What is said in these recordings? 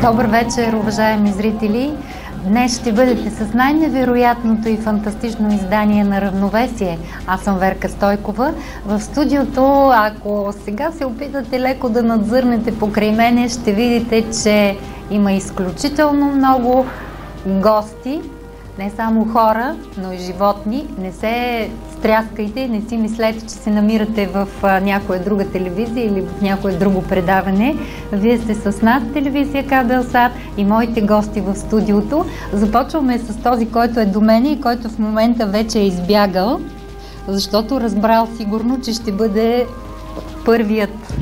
Добър вечер, уважаеми зрители! Днес ще бъдете с най-невероятното и фантастично издание на Равновесие. Аз съм Верка Стойкова. В студиото, ако сега се опитате леко да надзърнете покрай мене, ще видите, че има изключително много гости, не само хора, но и животни. Не се стряскайте, не си мислете, че се намирате в някоя друга телевизия или в някое друго предаване. Вие сте с нас, телевизия Кабелсат, и моите гости в студиото. Започваме с този, който е до мене и който в момента вече е избягал, защото разбрал сигурно, че ще бъде първият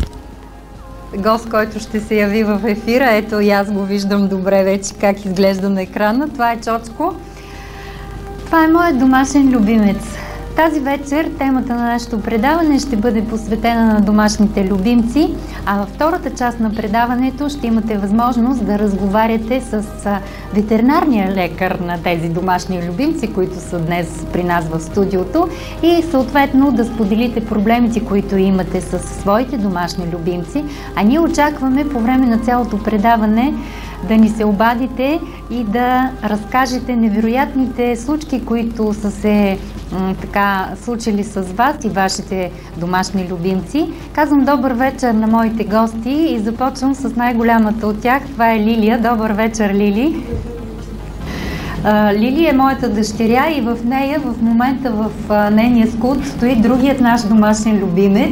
гост, който ще се яви в ефира. Ето и аз го виждам добре вече как изглежда на екрана. Това е Чочко. Това е моят домашен любимец. Тази вечер темата на нашето предаване ще бъде посветена на домашните любимци, а във втората част на предаването ще имате възможност да разговаряте с ветеринарния лекар на тези домашни любимци, които са днес при нас в студиото, и съответно да споделите проблемите, които имате с своите домашни любимци. А ние очакваме по време на цялото предаване да ни се обадите и да разкажете невероятните случки, които са се случили с вас и вашите домашни любимци. Казвам добър вечер на моите гости и започвам с най-голямата от тях. Това е Лилия. Добър вечер, Лили. Лили е моята дъщеря и в нея в момента в нейния скут стои другият наш домашен любимец.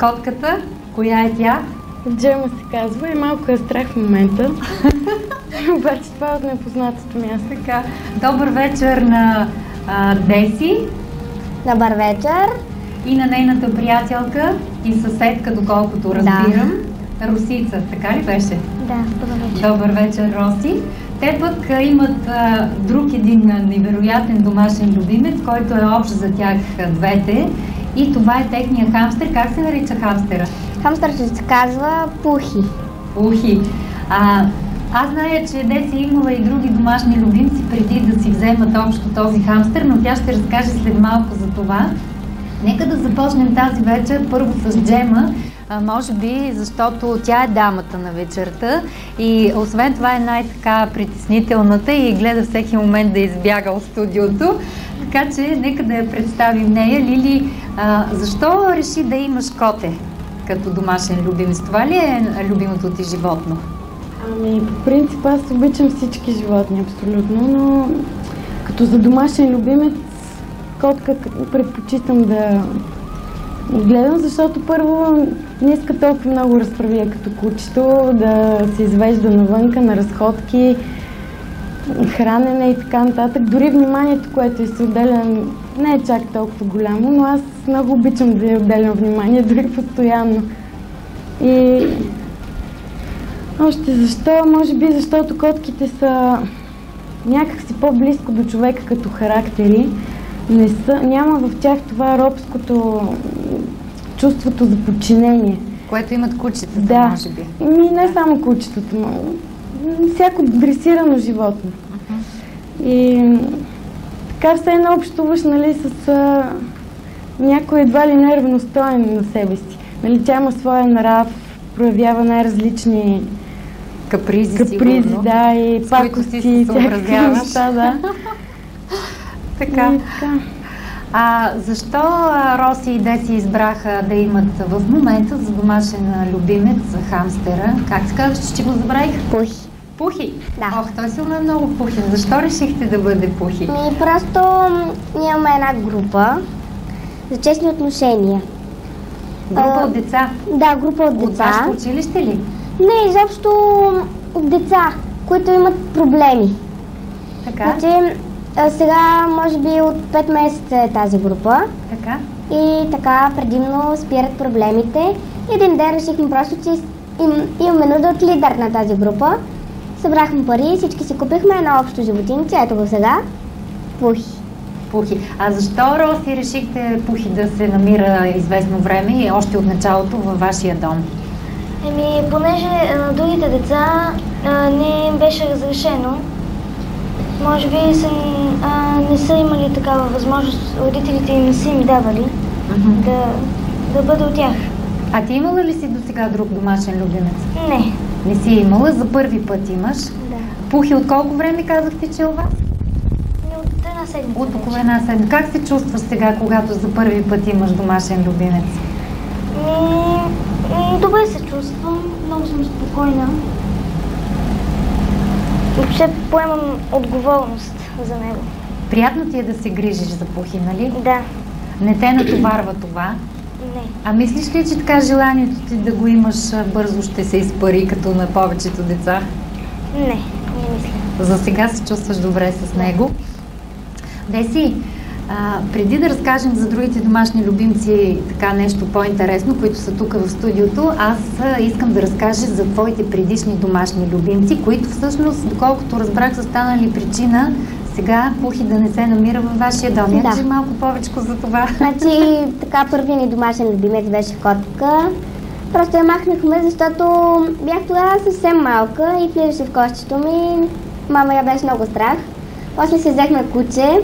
Котката. Коя е тя? Джема се казва и малко е страх в момента. Обаче това е от непознатото място. Така. Добър вечер на Деси. Добър вечер. И на нейната приятелка и съседка, доколкото разбирам. Да. Росица, така ли беше? Да, добър вечер. Добър вечер, Роси. Те пък имат друг един невероятен домашен любимец, който е общ за тях двете. И това е техния хамстер. Как се нарича хамстера? Хамстърът се казва Пухи. Пухи. Аз зная, че Деси имала и други домашни любимци преди да си вземат общо този хамстер, но тя ще разкаже след малко за това. Нека да започнем тази вечер първо с Джема, може би защото тя е дамата на вечерта и освен това е най-така притеснителната и гледа всеки момент да избяга от студиото. Така че нека да я представим нея. Лили, защо реши да имаш коте като домашен любимец? Това ли е любимото ти животно? Ами, по принцип аз обичам всички животни, абсолютно, но като за домашен любимец котка предпочитам да гледам, защото първо не иска толкова много разправия като кучето, да се извежда навънка на разходки, хранене и така нататък. Дори вниманието, което се отделя, не е чак толкова голямо, но аз много обичам да я отделям внимание, дори постоянно. И още защо? Може би защото котките са някакси по-близко до човека като характери. Няма в тях това робското чувството за подчинение. Което имат кучетата, да, може би. И не само кучетата, но всяко дресирано животно. И така все едно общуваш, нали, с някой едва ли неравностоен на себе си. Нали, тя има своя нрав, проявява най-различни капризи, да, и пакости, и всякакви неща, да. Така. Защо Роси и Деси избраха да имат в момента за домашен любимец хамстера? Как се казваш, че го забравих? Пухи. Пухи? Да. Ох, той силно е много Пухи. Защо решихте да бъде Пухи? Просто ние имаме една група за честни отношения. Група от деца? Да, група от От деца. вашето училище ли? Не, изобщо от деца, които имат проблеми. Така, Значи, сега, може би от 5 месеца е тази група така. и така предимно спират проблемите. Един ден решихме просто, че имаме нужда от лидер на тази група. Събрахме пари, всички си купихме едно общо животинче, ето го сега, Пухи. Пухи. А защо, Роси, решихте Пухи да се намира известно време и още от началото във вашия дом? Понеже на другите деца не им беше разрешено, може би не са имали такава възможност, родителите им не са им давали да бъде от тях. А ти имала ли си до сега друг домашен любимец? Не. Не си имала, за първи път имаш. Да. Пухи от колко време казахте, че е у вас? От една седмица. От около една седмица. Как се чувстваш сега, когато за първи път имаш домашен любимец? Добре се чувствам, много съм спокойна. Въобще поемам отговорност за него. Приятно ти е да се грижиш за Пухи, нали? Да. Не те натоварва това. Не. А мислиш ли, че така желанието ти да го имаш бързо ще се изпари, като на повечето деца? Не мисля. За сега се чувстваш добре с него. Деси, преди да разкажем за другите домашни любимци така нещо по-интересно, които са тук в студиото, аз искам да разкажа за твоите предишни домашни любимци, които всъщност, доколкото разбрах, са станали причина сега Пухи да не се намира във вашия дом. Я кажи малко повече за това. Значи, така първият ни домашен любимец беше котка. Просто я махнахме, защото бях тогава съвсем малка и влизаше в кошчето ми. Мама я беше много страх. После си взехме куче.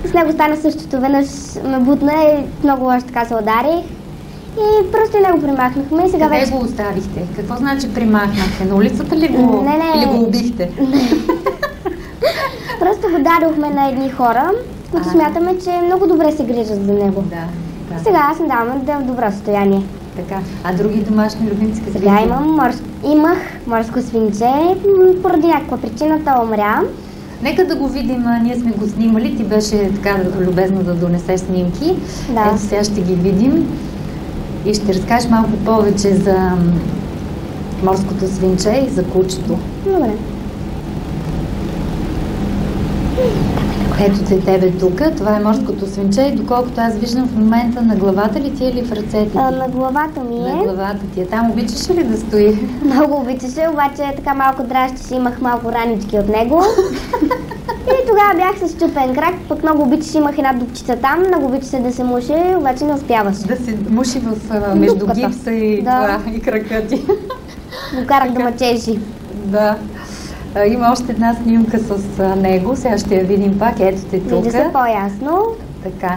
С него стана същото. Веднъж ме бутна и много лошо така се ударих. И просто него примахнахме. И сега Къде го оставихте? Какво значи примахнахте? На улицата ли го, Не. или го убихте? Просто го дадохме на едни хора, които смятаме, че много добре се грижат за него. Да. Сега аз съм давам да е в добро състояние. Така. А други домашни любимци какви Сега са? имах морско свинче, поради някаква причина то умря. Нека да го видим, ние сме го снимали, ти беше така любезно да донесеш снимки. Да. Ето сега ще ги видим и ще разкажеш малко повече за морското свинче и за кучето. Добре. Ето те тебе тук, това е морското свинче и доколкото аз виждам в момента на главата ли ти или в ръцете ти? На главата ми е. На главата ти е. Там обичаш ли да стои? Много обичаше, обаче така малко дращеше, имах малко ранички от него. И тогава бях с щупен крак, пък много обичаше, имах една дупчица там, много обичаше да се муши, обаче не успяваше. Да се муши между Дупката. гипса и, Да. и крака ти. Го карах да мъчежи. Да. Има още една снимка с него, сега ще я видим пак, ето те тук. Вижда се по-ясно. Така.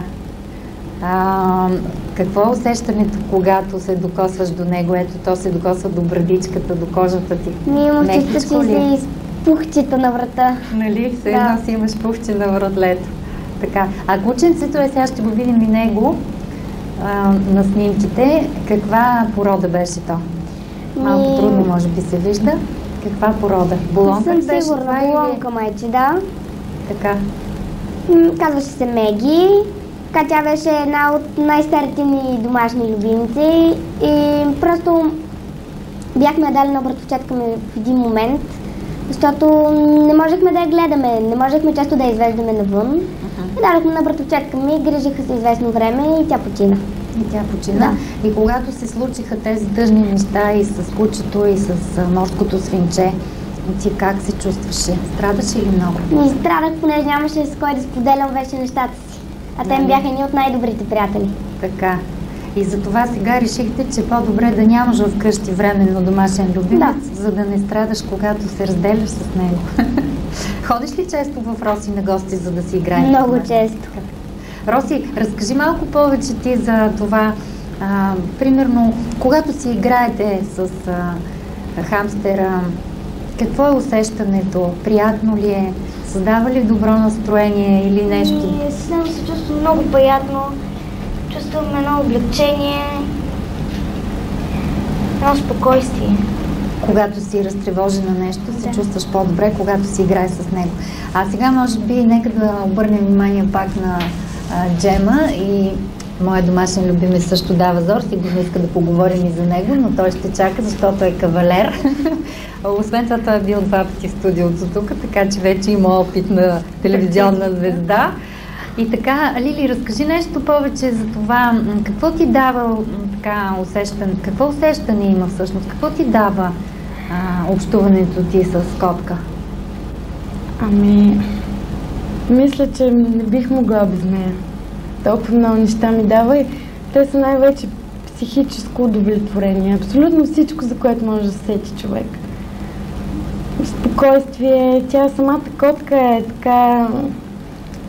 Какво е усещането, когато се докосваш до него? Ето, то се докосва до брадичката, до кожата ти. Ние имам чувство, че Мекичко ли е? си пухчета на врата. Нали? Все Да. едно си имаш пухче на вратлето. Така. А кученцето е, сега ще го видим и него на снимките. Каква порода беше то? Малко трудно може би се вижда. Каква порода? Болонка ли Не съм беше сигурна, това или- болонка майче, да. Така. Казваше се Меги. Така тя беше една от най-старите ми домашни любимци и просто бяхме я дали на братовчетка ми в един момент, защото не можехме да я гледаме, не можехме често да я извеждаме навън. И дадохме на братовчетка ми, грижиха се известно време и тя почина. И тя почина. Да. И когато се случиха тези тъжни неща и с кучето, и с морското свинче, ти как се чувстваше? Страдаше ли много? Не страдах, понеже нямаше с кой да споделям вече нещата си. А те ми бяха едни от най-добрите приятели. Така. И затова сега решихте, че по-добре да нямаш вкъщи временно домашен любимец, за да не страдаш, когато се разделяш с него. Ходиш ли често в Роси на гости, за да си играеш? Много често. Роси, разкажи малко повече ти за това. Примерно, когато си играете с хамстера, какво е усещането? Приятно ли е? Създава ли добро настроение или нещо? Съвсем се чувствам много приятно. Чувствам едно облегчение, едно спокойствие. Когато си разтревожена нещо, се чувстваш по-добре, когато си играеш с него. А сега може би нека да обърнем внимание пак на Джема и Моят домашен любимец също дава зор, сигурно иска да поговорим и за него, но той ще чака, защото е кавалер. Освен това, той е бил 2 пъти в студиото тук, така че вече има опит на телевизионна звезда. И така, Лили, разкажи нещо повече за това, какво ти дава така усещане, какво усещане има всъщност, какво ти дава общуването ти с котка? Ами, мисля, че не бих могла без нея. Толкова много неща ми дава и те са най-вече психическо удовлетворение. Абсолютно всичко, за което може да се сети човек. Спокойствие, тя самата котка е така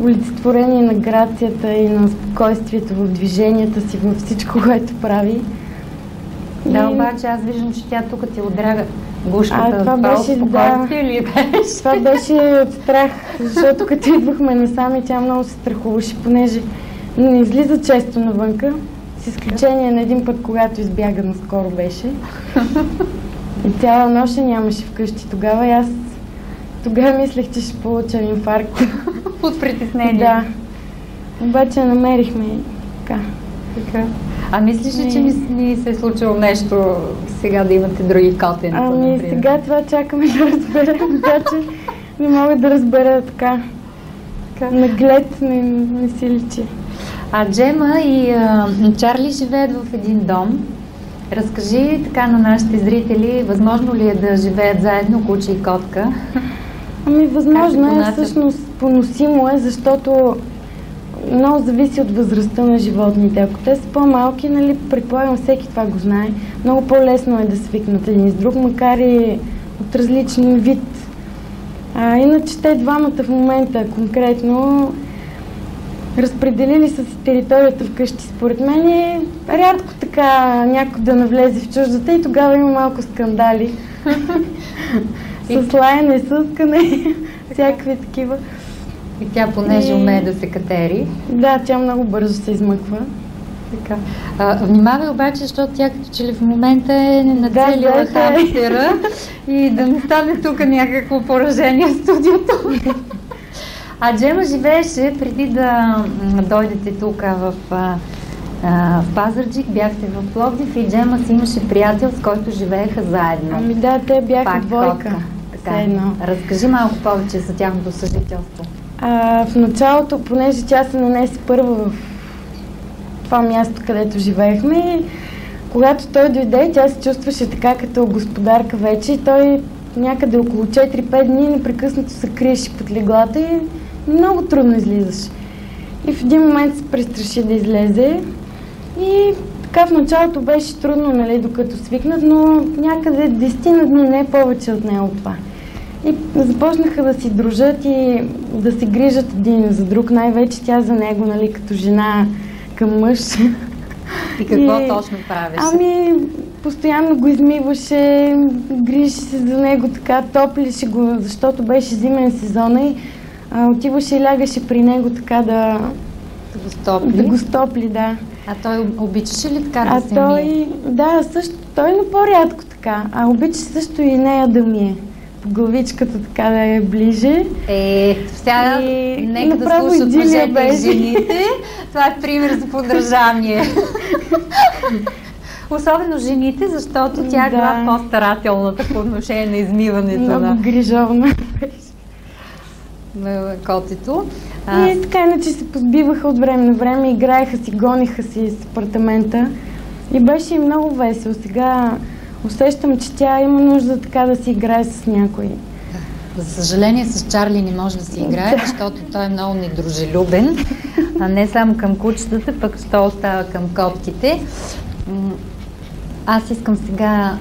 олицетворение на грацията и на спокойствието в движенията си, във всичко, което прави. Да, обаче аз виждам, че тя тук ти удряга гушката. Това беше, спокойствие ли беше? Това беше от страх, защото като идвахме насам и тя много се страхуваше, понеже не излиза често навънка, с изключение на един път, когато избяга, наскоро беше. И цяла нощ нямаше вкъщи тогава и аз тогава мислех, че ще получа инфаркт. От притеснение. Да. Обаче намерихме така. А мислиш ли, че ни се е случило нещо сега да имате други котенца? Ами сега това чакаме да разберем, обаче не мога да разбера така. Наглед не си личи. А Джема и Чарли живеят в един дом. Разкажи така на нашите зрители, възможно ли е да живеят заедно куче и котка? Ами възможно е, всъщност поносимо е, защото много зависи от възрастта на животните. Ако те са по-малки, нали, предполагам всеки това го знае, много по-лесно е да свикнат един с друг, макар и от различен вид. Иначе те двамата в момента конкретно разпределили са си територията вкъщи. Според мен е рядко така някой да навлезе в чуждата и тогава има малко скандали. С лаяне, съскане, всякакви такива. И тя понеже умее да се катери. Да, тя много бързо се измъква. Така. Внимавай обаче, защото тя като че ли в момента е нацелила хамстера и да не стане тук някакво поражение в студиото. А Джема живееше преди да дойдете тук в Пазарджик, бяхте в Пловдив и Джема си имаше приятел, с който живееха заедно. Ами да, те бяха двойка. Разкажи малко повече за тяхното съжителство. В началото, понеже тя се нанесе първо в това място, където живеехме, когато той дойде, тя се чувстваше така като господарка вече и той някъде около 4-5 дни непрекъснато се криеше под леглата и много трудно излизаше. И в един момент се престраши да излезе и така в началото беше трудно, нали, докато свикнат, но някъде 10 дни, не повече от нея от това. И започнаха да си дружат и да се грижат един за друг, най-вече тя за него, нали, като жена към мъж. И какво точно правеше? Ами, постоянно го измиваше, грижи се за него, така, топлише го, защото беше зимен сезон и отиваше и лягаше при него така да го стопли, да. А той обичаше ли така да се мие? Да, също, той но по-рядко така, обича също и нея да мие. По главичката така да е ближе. Сега нека да слушат мъжете и жените. Това е пример за подражание. Особено жените, защото тя е била по-старателната по отношение на измиването много грижовна на котето. И така иначе се позбиваха от време на време, играеха си, гониха си с апартамента и беше им много весело. Сега усещам, че тя има нужда така да си играе с някой. За съжаление с Чарли не може да си играе, защото той е много недружелюбен, а не само към кучетата, пък що остава към котките. Аз искам сега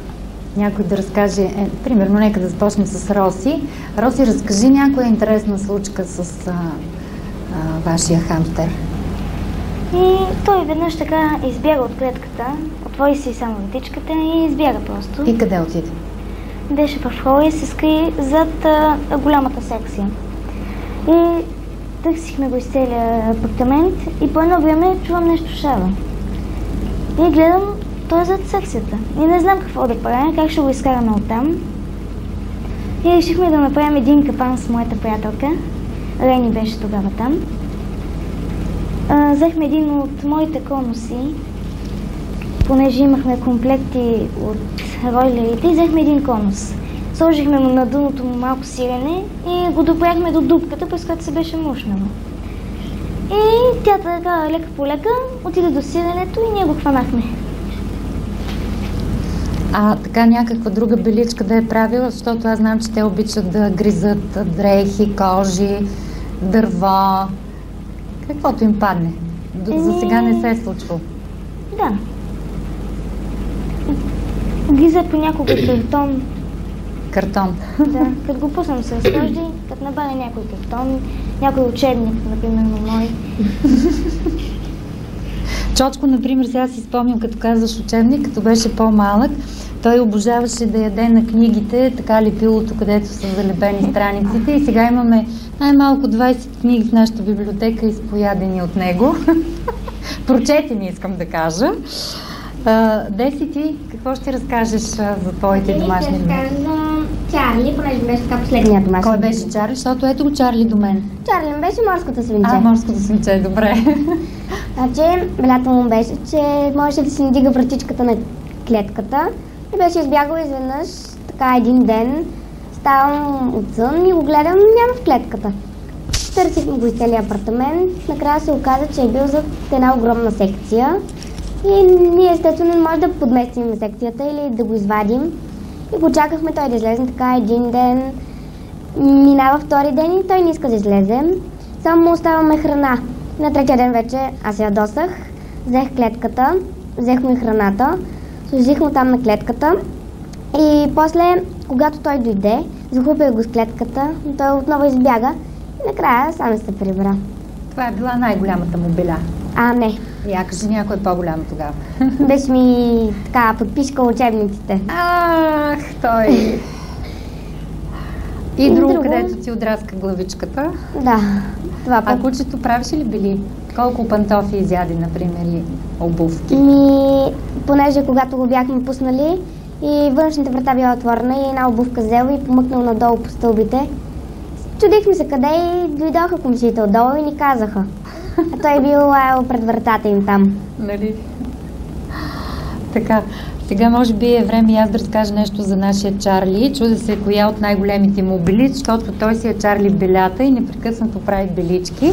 някой да разкаже, примерно, нека да започнем с Роси. Роси, разкажи някоя интересна случка с вашия хамстер. И той веднъж така избяга от клетката, отвори си само вратичката и избяга просто. И къде отиде? Беше в хола и се скри зад голямата секция. И търсихме го из целия апартамент и по едно време чувам нещо шава. И гледам, той е зад секцията. И не знам какво да правим, как ще го изкараме оттам. И решихме да направим един капан с моята приятелка. Рени беше тогава там. взехме един от моите конуси, понеже имахме комплекти от ройлерите, взехме един конус. Сложихме му на дъното му малко сирене и го допряхме до дупката, през която се беше мушнало. И тя така лека по лека отиде до сиренето и ние го хванахме. А така някаква друга беличка да е правила, защото аз знам, че те обичат да гризат дрехи, кожи, дърва, каквото им падне. За сега не се е случвало. Да. Гризат понякога картон. Картон. Да, като го пуснам се разхожди, като набавя някой картон, някой учебник, например, на мой. Чочко, например, сега си спомням, като казваш учебник, като беше по-малък, той обожаваше да яде на книгите, така лепилото, където са залепени страниците, и сега имаме най-малко 20 книги в нашата библиотека, изпоядени от него. Прочетени, искам да кажа. Деси, ти какво ще разкажеш за твоите домашни любими? Ще разкажа за Чарли, понеже беше така последния домашен. Кой беше Чарли? Защото ето го Чарли до мен. Чарли ми беше морското свинче. Морското свинче, добре. Значи, белята му беше, че можеше да си надига вратичката на клетката и беше избягал изведнъж, така един ден, ставам от сън и го гледам, няма в клетката. Търсихме го из целия апартамент, накрая се оказа, че е бил зад една огромна секция и ние естествено не можем да подместим секцията или да го извадим и го чакахме той да излезе, така един ден, минава втори ден и той не иска да излезе, само му оставаме храна. На третия ден вече аз я ядосах, взех клетката, взех му и храната, сложих му там на клетката и после, когато той дойде, захлупих го с клетката, но той отново избяга и накрая сам се прибра. Това е била най-голямата му беля. Не. Я кажи някой по-голям тогава. Беше ми така подпишка учебниците. Ах, той... И друго, където ти отраска главичката. Да, това път. А кучето правиш ли били? Колко пантофи изяди, например, и обувки? Понеже когато го бяхме пуснали и външната врата била отворена и една обувка взел и помъкнал надолу по стълбите, чудихме се къде и дойдоха комшите отдолу и ни казаха. А той бил пред вратата им там. Нали? Така. Сега може би е време и аз да разкажа нещо за нашия Чарли. Чудя се коя от най-големите му бели, защото той си е Чарли белята и непрекъснато прави белички.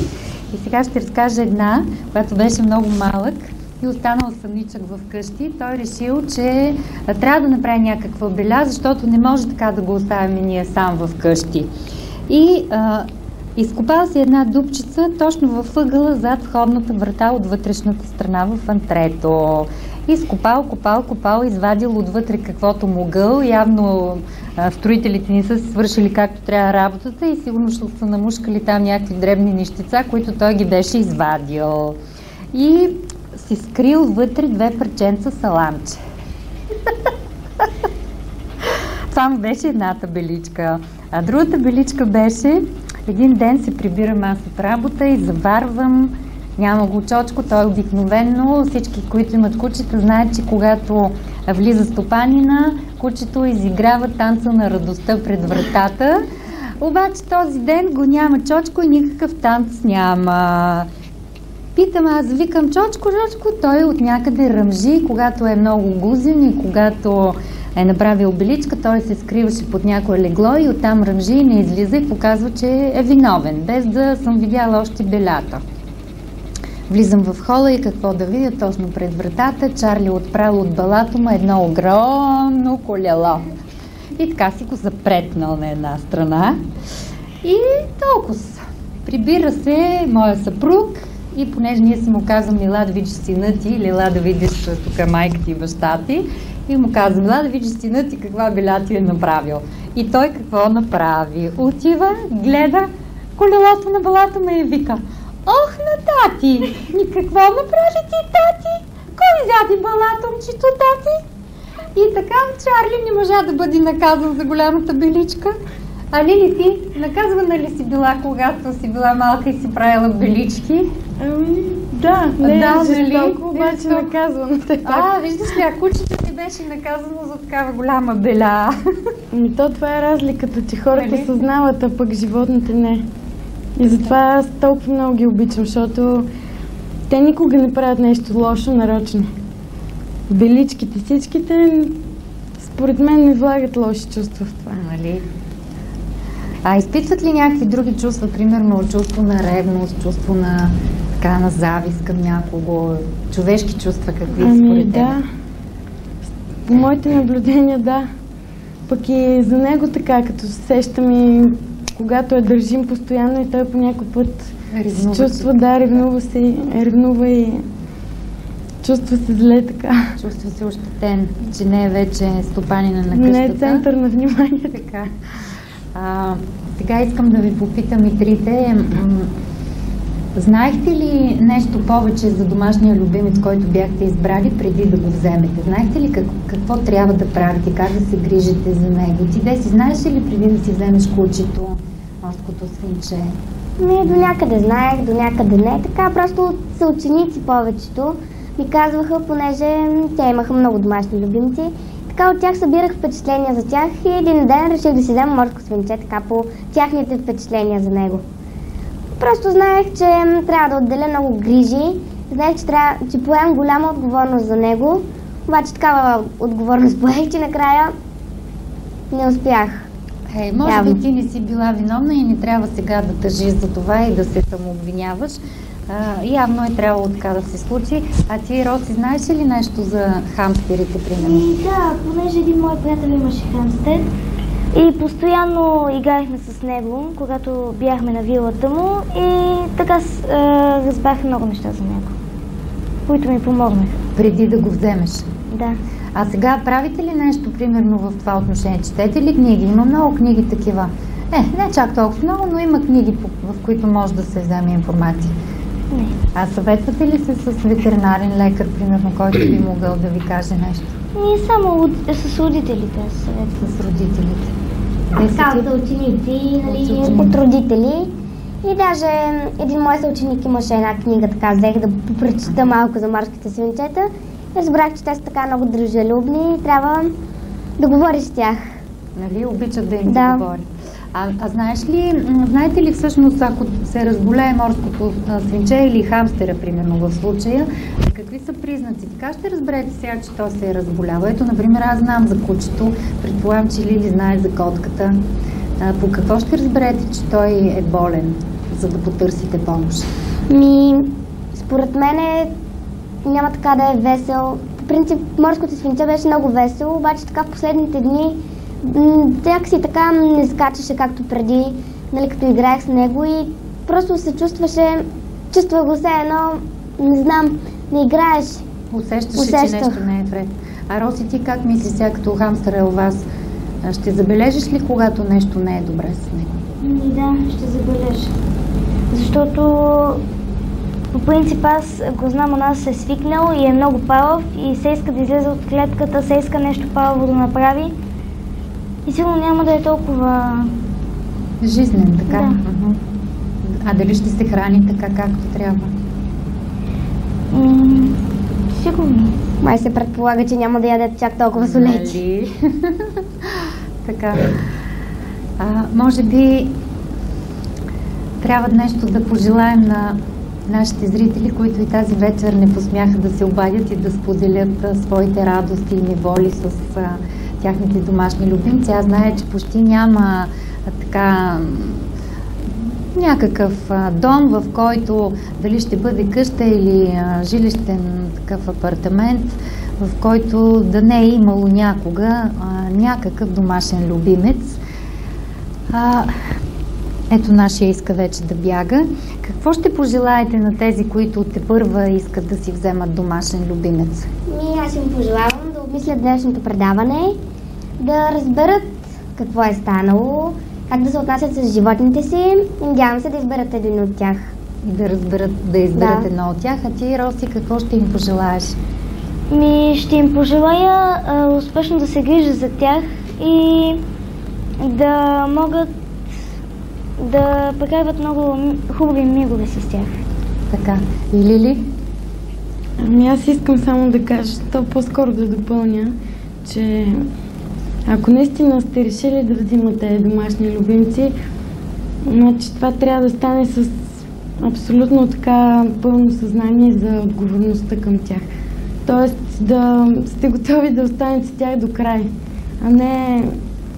И сега ще разкажа една, която беше много малък и останал самичък в къщи. Той решил, че трябва да направи някаква беля, защото не може така да го оставим ние сам в къщи. И изкопал си една дупчица точно във ъгъла зад входната врата от вътрешната страна в антрето. Изкопал, копал, извадил отвътре каквото могъл. Явно строителите ни са свършили както трябва работата и сигурно ще са намушкали там някакви дребни нещица, които той ги беше извадил. И си скрил вътре 2 парченца саламче. Това му беше едната беличка. А другата беличка беше, един ден се прибирам аз от работа и заварвам. Няма го Чочко, той обикновено, всички, които имат кучета, знаят, че когато влиза стопанина, кучето изиграва танца на радостта пред вратата. Обаче този ден го няма Чочко и никакъв танц няма. Питам аз, викам Чочко, той от някъде ръмжи, когато е много гузен и когато е направил беличка, той се скриваше под някое легло и оттам ръмжи и не излиза и показва, че е виновен, без да съм видяла още белята. Влизам в хола и какво да видя точно пред вратата, Чарли отправил от балато му едно огромно колело. И така си го запретнал на една страна. И толкова. Прибира се моя съпруг и понеже ние си му казвам, ела да видиш сина ти или ела да видиш тук майка ти и баща ти, и му казвам, ела да видиш сина ти каква беля ти е направил. И той какво направи? Отива, гледа колелото на балата ме и вика: ох, на тати! И какво направи ти, тати? Кой изяди балатомчето, тати? И така Чарли не можа да бъде наказан за голямата беличка. А Лили, ти наказвана ли си била, когато си била малка и си правила белички? Да, не е жестоко, обаче наказвано. Виждаш ли, а кучето ти беше наказано за такава голяма беля. Това е разликата, че хората съзнават, а пък животните не. И затова аз толкова много ги обичам, защото те никога не правят нещо лошо нарочно. Беличките, всичките, според мен не влагат лоши чувства в това. Нали? А изпитват ли някакви други чувства, примерно чувство на ревност, чувство на, така, на завист към някого, човешки чувства, какви според теб? Да. По моите наблюдения, да. Пък и за него така, като се сещам и когато я държим постоянно и той по някой път се чувства, да, ревнува и чувства се зле така. Чувства се ощетен, че не е вече стопанина на къщата. Не е център на внимание. Така. Сега искам да ви попитам и трите. Знаехте ли нещо повече за домашния любимец, който бяхте избрали преди да го вземете? Знаехте ли какво трябва да правите, как да се грижите за него? Ти, Деси, знаеш ли преди да си вземеш кучето, морското свинче? До някъде знаех, до някъде не. Така просто са ученици повечето. Ми казваха, понеже те имаха много домашни любимци. Така от тях събирах впечатления за тях и един ден реших да си взема морско свинче, така по тяхните впечатления за него. Просто знаех, че трябва да отделя много грижи. Знаех, че поемам голяма отговорност за него. Обаче такава отговорност поех, че накрая не успях. Може би ти не си била виновна и не трябва сега да тъжиш за това и да се самообвиняваш. Явно е трябвало така да се случи. А ти, Роси, знаеш ли нещо за хамстерите, примерно? Да, понеже един мой приятел имаше хамстер и постоянно играехме с него, когато бяхме на вилата му и така разбрах много неща за него, които ми помогнаха. Преди да го вземеш? Да. А сега правите ли нещо, примерно, в това отношение? Четете ли книги? Има много книги такива. Не чак толкова много, но има книги, в които може да се вземе информация. Не. А съветвате ли се с ветеринарен лекар, примерно, който би могъл да ви каже нещо? Само с родителите съветвам. С родителите. Така от ученици, от родители. И даже един мой съученик имаше една книга, така взех да прочита малко за морските свинчета. И разбрах, че те са така много дружелюбни и трябва да говориш с тях. Нали, обичат да им се говори. Знаете ли всъщност, ако се разболее морското свинче или хамстера, примерно в случая, какви са признаци? Така ще разберете сега, че то се е разболява. Ето, например, аз знам за кучето, предполагам, че Лили знае за котката. По какво ще разберете, че той е болен, за да потърсите помощ? Според мен няма така да е весел. По принцип, морското свинче беше много весело, обаче така в последните дни някакси така не скачаше както преди, нали, като играех с него и просто се чувствах го все едно, не знам, не играеш. Усещаше, че нещо не е вред. А Роси, ти как мислиш сега, като хамстър е у вас, ще забележиш ли, когато нещо не е добре с него? Да, ще забележа. Защото по принцип аз го знам, у нас се е свикнал и е много палав и се иска да излезе от клетката, се иска нещо палаво да направи. И сигурно няма да е толкова жизнен, така? Да. А дали ще се храни така, както трябва? Сигурно. Май се предполага, че няма да ядете чак толкова солечи. Така. Може би трябва нещо да пожелаем на нашите зрители, които и тази вечер не посмяха да се обадят и да споделят своите радости и неволи с тяхните домашни любимци. Аз зная, че почти няма така някакъв дом, в който дали ще бъде къща или жилищен такъв апартамент, в който да не е имало някога някакъв домашен любимец. Ето, нашия иска вече да бяга. Какво ще пожелаете на тези, които тепърва искат да си вземат домашен любимец? Аз им пожелавам да обмислят днешното предаване, да разберат какво е станало, как да се отнасят с животните си и надявам се да изберат един от тях. И да изберат едно от тях. А ти, Роси, какво ще им пожелаеш? Ще им пожелая успешно да се грижат за тях и да могат да прекарват много хубави мигове с тях. Така. И Лили? Аз искам само да кажа, то по-скоро да допълня, че ако наистина сте решили да взимате домашни любимци, значи това трябва да стане с абсолютно така пълно съзнание за отговорността към тях. Тоест да сте готови да останете с тях до край, а не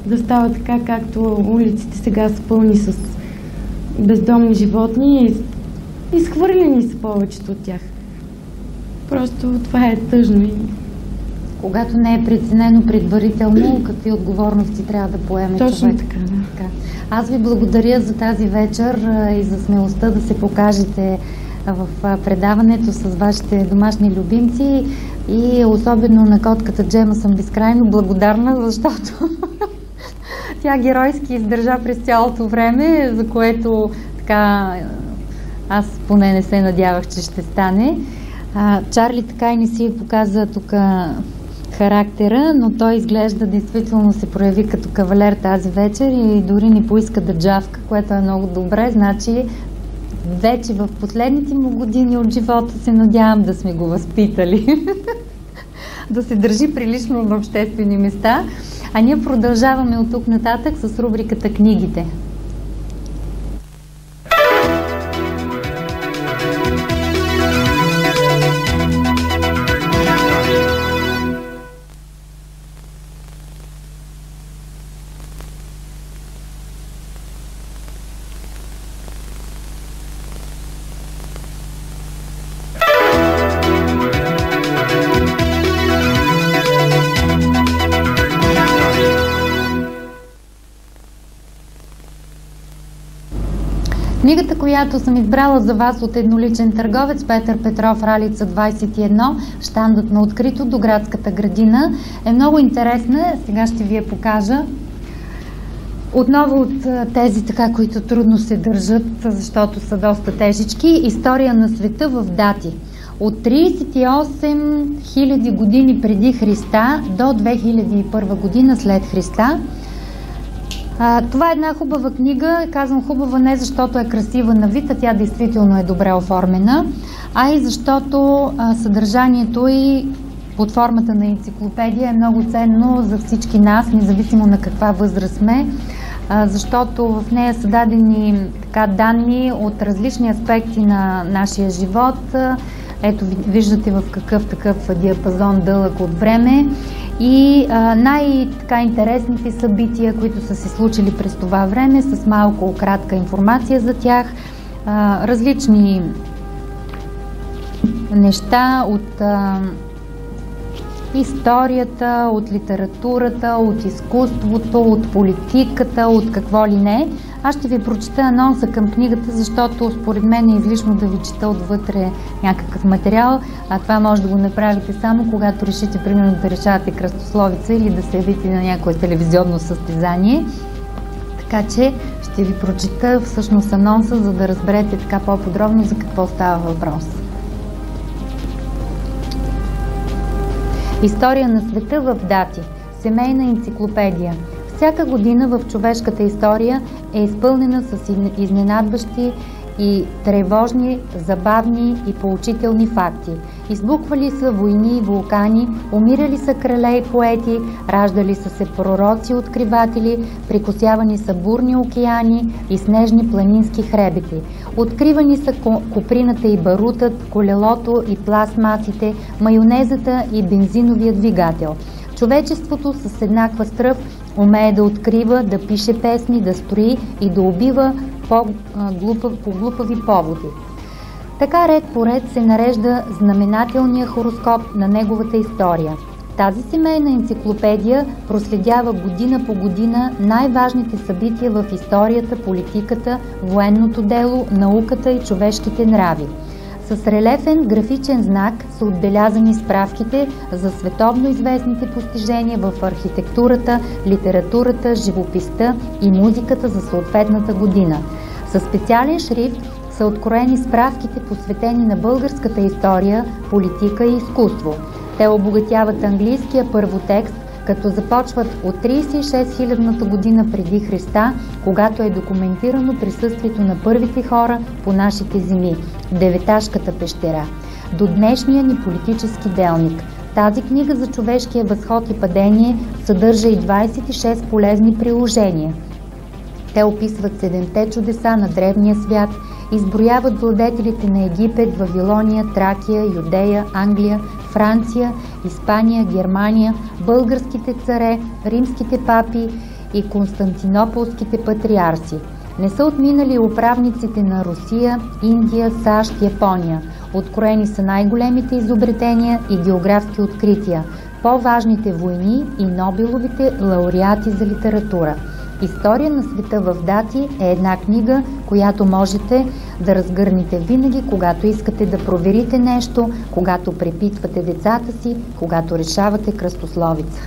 да става така, както улиците сега са пълни с бездомни животни и изхвърлени са повечето от тях. Просто това е тъжно. Когато не е преценено предварително, какви отговорности трябва да поеме човек. Точно така, да. Аз ви благодаря за тази вечер и за смелостта да се покажете в предаването с вашите домашни любимци и особено на котката Джема съм безкрайно благодарна, защото тя геройски издържа през цялото време, за което така аз поне не се надявах, че ще стане. Чарли така и не си показа тук характера, но той изглежда действително се прояви като кавалер тази вечер и дори не поиска да джавка, което е много добре. Значи вече в последните му години от живота се надявам да сме го възпитали да се държи прилично в обществени места. А ние продължаваме от тук нататък с рубриката Книгите. Книгата, която съм избрала за вас от едноличен търговец Петър Петров, Ралица 21, щандът на открито до градската градина, е много интересна. Сега ще ви я покажа. Отново от тези, така, които трудно се държат, защото са доста тежички. История на света в дати. От 38 000 години преди Христа до 2001 година след Христа. Това е една хубава книга. Казвам хубава не защото е красива на вид, а тя действително е добре оформена, а и защото съдържанието и под формата на енциклопедия е много ценно за всички нас, независимо на каква възраст сме, защото в нея са дадени така данни от различни аспекти на нашия живот. Ето виждате в какъв такъв диапазон дълъг от време и най-интересните събития, които са се случили през това време, с малко кратка информация за тях, различни неща от историята, от литературата, от изкуството, от политиката, от какво ли не. Аз ще ви прочета анонса към книгата, защото според мен е излишно да ви чета отвътре някакъв материал, а това може да го направите само когато решите, примерно, да решавате кръстословица или да се явите на някое телевизионно състезание. Така че ще ви прочета всъщност анонса, за да разберете така по-подробно за какво става въпрос. История на света в дати. Семейна енциклопедия. Всяка година в човешката история е изпълнена с изненадващи и тревожни, забавни и поучителни факти. Избухвали са войни и вулкани, умирали са крале и поети, раждали са се пророци и откриватели, прекосявани са бурни океани и снежни планински хребети. Откривани са коприната и барутът, колелото и пластмасите, майонезата и бензиновия двигател. Човечеството с еднаква стръв умее да открива, да пише песни, да строи и да убива по глупави поводи. Така ред по ред се нарежда знаменателния хороскоп на неговата история. Тази семейна енциклопедия проследява година по година най-важните събития в историята, политиката, военното дело, науката и човешките нрави. С релефен графичен знак са отбелязани справките за световно известните постижения в архитектурата, литературата, живописта и музиката за съответната година. Със специален шрифт са откроени справките, посветени на българската история, политика и изкуство. Те обогатяват английския първотекст, като започват от 36 000-та година преди Христа, когато е документирано присъствието на първите хора по нашите земи – Деветашката пещера, до днешния ни политически делник. Тази книга за човешкия възход и падение съдържа и 26 полезни приложения. Те описват 7-те чудеса на древния свят изброяват владетелите на Египет, Вавилония, Тракия, Юдея, Англия, Франция, Испания, Германия, българските царе, римските папи и константинополските патриарси. Не са отминали управниците на Русия, Индия, САЩ, Япония. Откроени са най-големите изобретения и географски открития, по-важните войни и Нобеловите лауреати за литература. История на света в дати е една книга, която можете да разгърнете винаги, когато искате да проверите нещо, когато препитвате децата си, когато решавате кръстословица.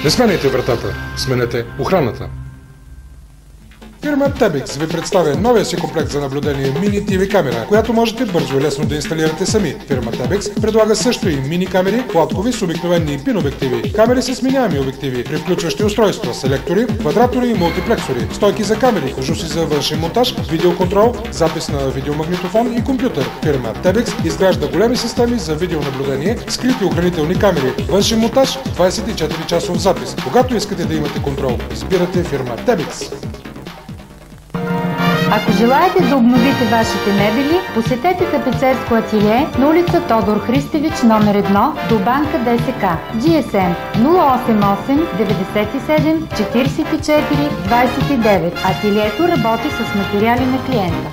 Не сменяйте вратата, сменете охраната. Фирма Tebix ви представя новия си комплект за наблюдение Mini TV камера, която можете бързо и лесно да инсталирате сами. Фирма Tebix предлага също и мини камери, платкови с обикновени пин обективи, камери с сменяеми обективи, при включващи устройства, селектори, квадратори и мултиплексори, стойки за камери, кожуси за външен монтаж, видеоконтрол, запис на видеомагнитофон и компютър. Фирма Tebix изгражда големи системи за видеонаблюдение, скрити охранителни камери, външен монтаж, 24-часов запис. Когато искате да имате контрол, избирате фирма Tebix. Ако желаете да обновите вашите мебели, посетете тапицерско ателие на улица Тодор Христевич, номер 1 до банка ДСК. GSM 088 97 44 29. Ателието работи с материали на клиента.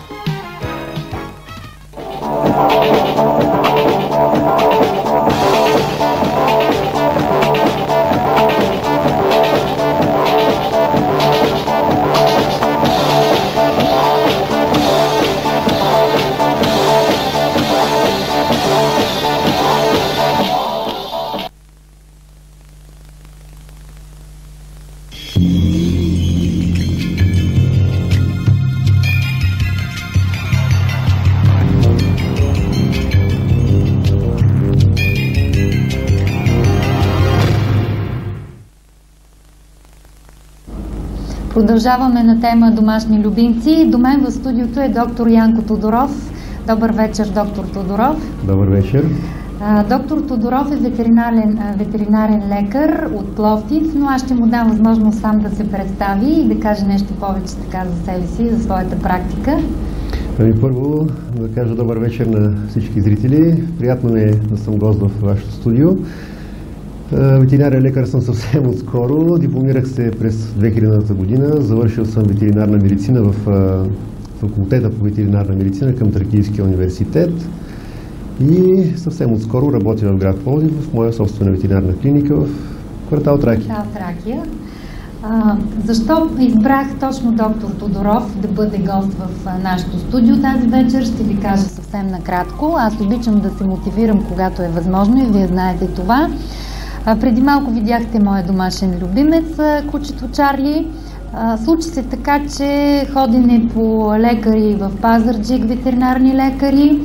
Продължаваме на тема домашни любимци. До мен в студиото е доктор Янко Тодоров. Добър вечер, доктор Тодоров. Добър вечер. Доктор Тодоров е ветеринарен лекар от Пловдив, но аз ще му дам възможност сам да се представи и да каже нещо повече така за себе си, за своята практика. Първо да кажа добър вечер на всички зрители. Приятно ми е да съм гост в вашето студио. Ветеринарен лекар съм съвсем отскоро. Дипломирах се през 2000-та година. Завършил съм ветеринарна медицина в факултета по ветеринарна медицина към Тракийския университет. И съвсем отскоро работя в град Пловдив, в моя собствена ветеринарна клиника в квартал Тракия. Защо избрах точно доктор Тодоров да бъде гост в нашото студио тази вечер? Ще ви кажа съвсем накратко. Аз обичам да се мотивирам, когато е възможно, и вие знаете това. Преди малко видяхте моя домашен любимец, кучето Чарли. Случи се така, че ходене по лекари в Пазарджик, ветеринарни лекари,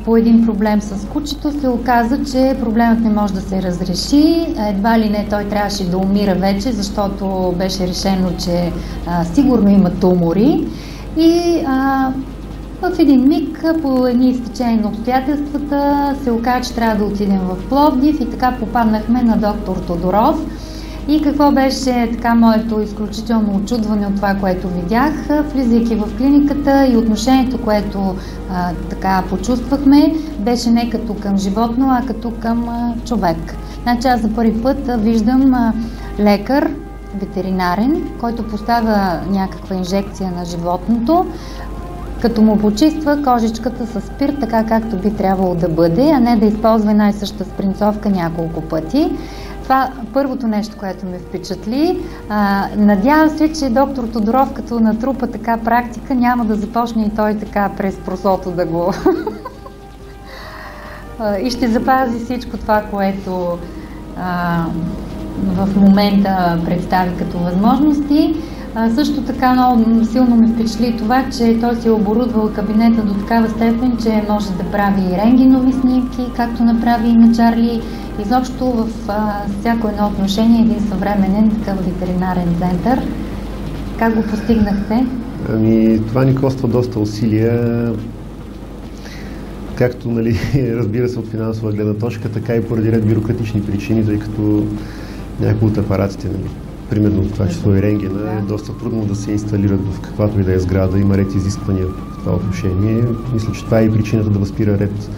по един проблем с кучето, се оказа, че проблемът не може да се разреши. Едва ли не той трябваше да умира вече, защото беше решено, че сигурно има тумори. И в един миг, по едни изтечения на обстоятелствата, се оказа, че трябва да отидем в Пловдив и така попаднахме на доктор Тодоров. И какво беше така моето изключително очудване от това, което видях, влизайки в клиниката, и отношението, което така почувствахме, беше не като към животно, а като към човек. Значи аз за първи път виждам лекар, ветеринарен, който поставя някаква инжекция на животното, като му почиства кожичката с спирт, така както би трябвало да бъде, а не да използва една и съща спринцовка няколко пъти. Това първото нещо, което ме впечатли. Надявам се, че доктор Тодоров, като натрупа така практика, няма да започне и той така през прозото да го... и ще запази всичко това, което в момента представи като възможности. Също така много силно ме впечатли това, че той си е оборудвал кабинета до такава степен, че може да прави и рентгенови снимки, както направи и на Чарли. Изобщо в всяко едно отношение един съвременен такъв ветеринарен център. Как го постигнахте? Това ни коства доста усилия, както, нали, разбира се, от финансова гледна точка, така и поради ред бюрократични причини, тъй като някои от апаратите, нали, примерно това число и рентгена, е доста трудно да се инсталират в каквато и да е сграда. Има ред изисквания в това отношение. Мисля, че това е и причината да възпира ред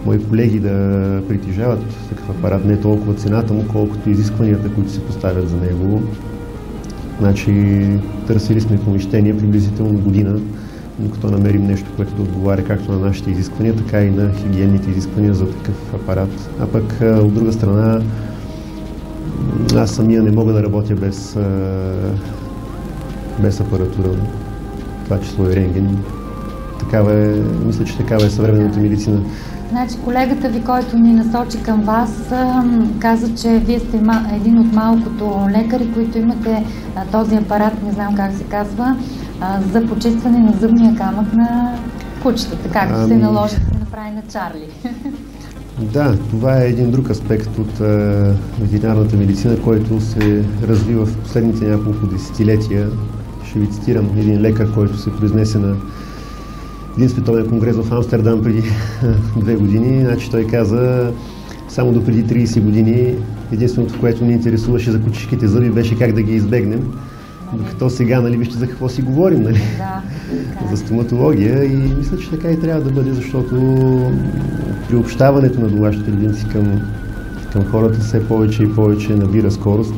мои колеги да притежават такъв апарат. Не е толкова цената му, колкото изискванията, които се поставят за него. Значи, търсили сме помещение приблизително година, докато намерим нещо, което да отговаря както на нашите изисквания, така и на хигиенните изисквания за такъв апарат. А пък от друга страна, аз самия не мога да работя без апаратура. Това число е рентген. Мисля, че такава е съвременната медицина. Значи колегата ви, който ни насочи към вас, каза, че вие сте един от малкото лекари, които имате този апарат, не знам как се казва, за почистване на зъбния камък на кучетата, както се наложи да се направи на Чарли. Да, това е един друг аспект от ветеринарната медицина, който се развива в последните няколко десетилетия. Ще ви цитирам един лекар, който се произнесе на един световен конгрес в Амстердам преди 2 години. Значи той каза, само до преди 30 години единственото, в което ни интересуваше за кучешките зъби, беше как да ги избегнем. Докато сега, нали, вижте за какво си говорим, нали? За стоматология, и мисля, че така и трябва да бъде, защото приобщаването на домашните любимци към хората все повече и повече набира скорост.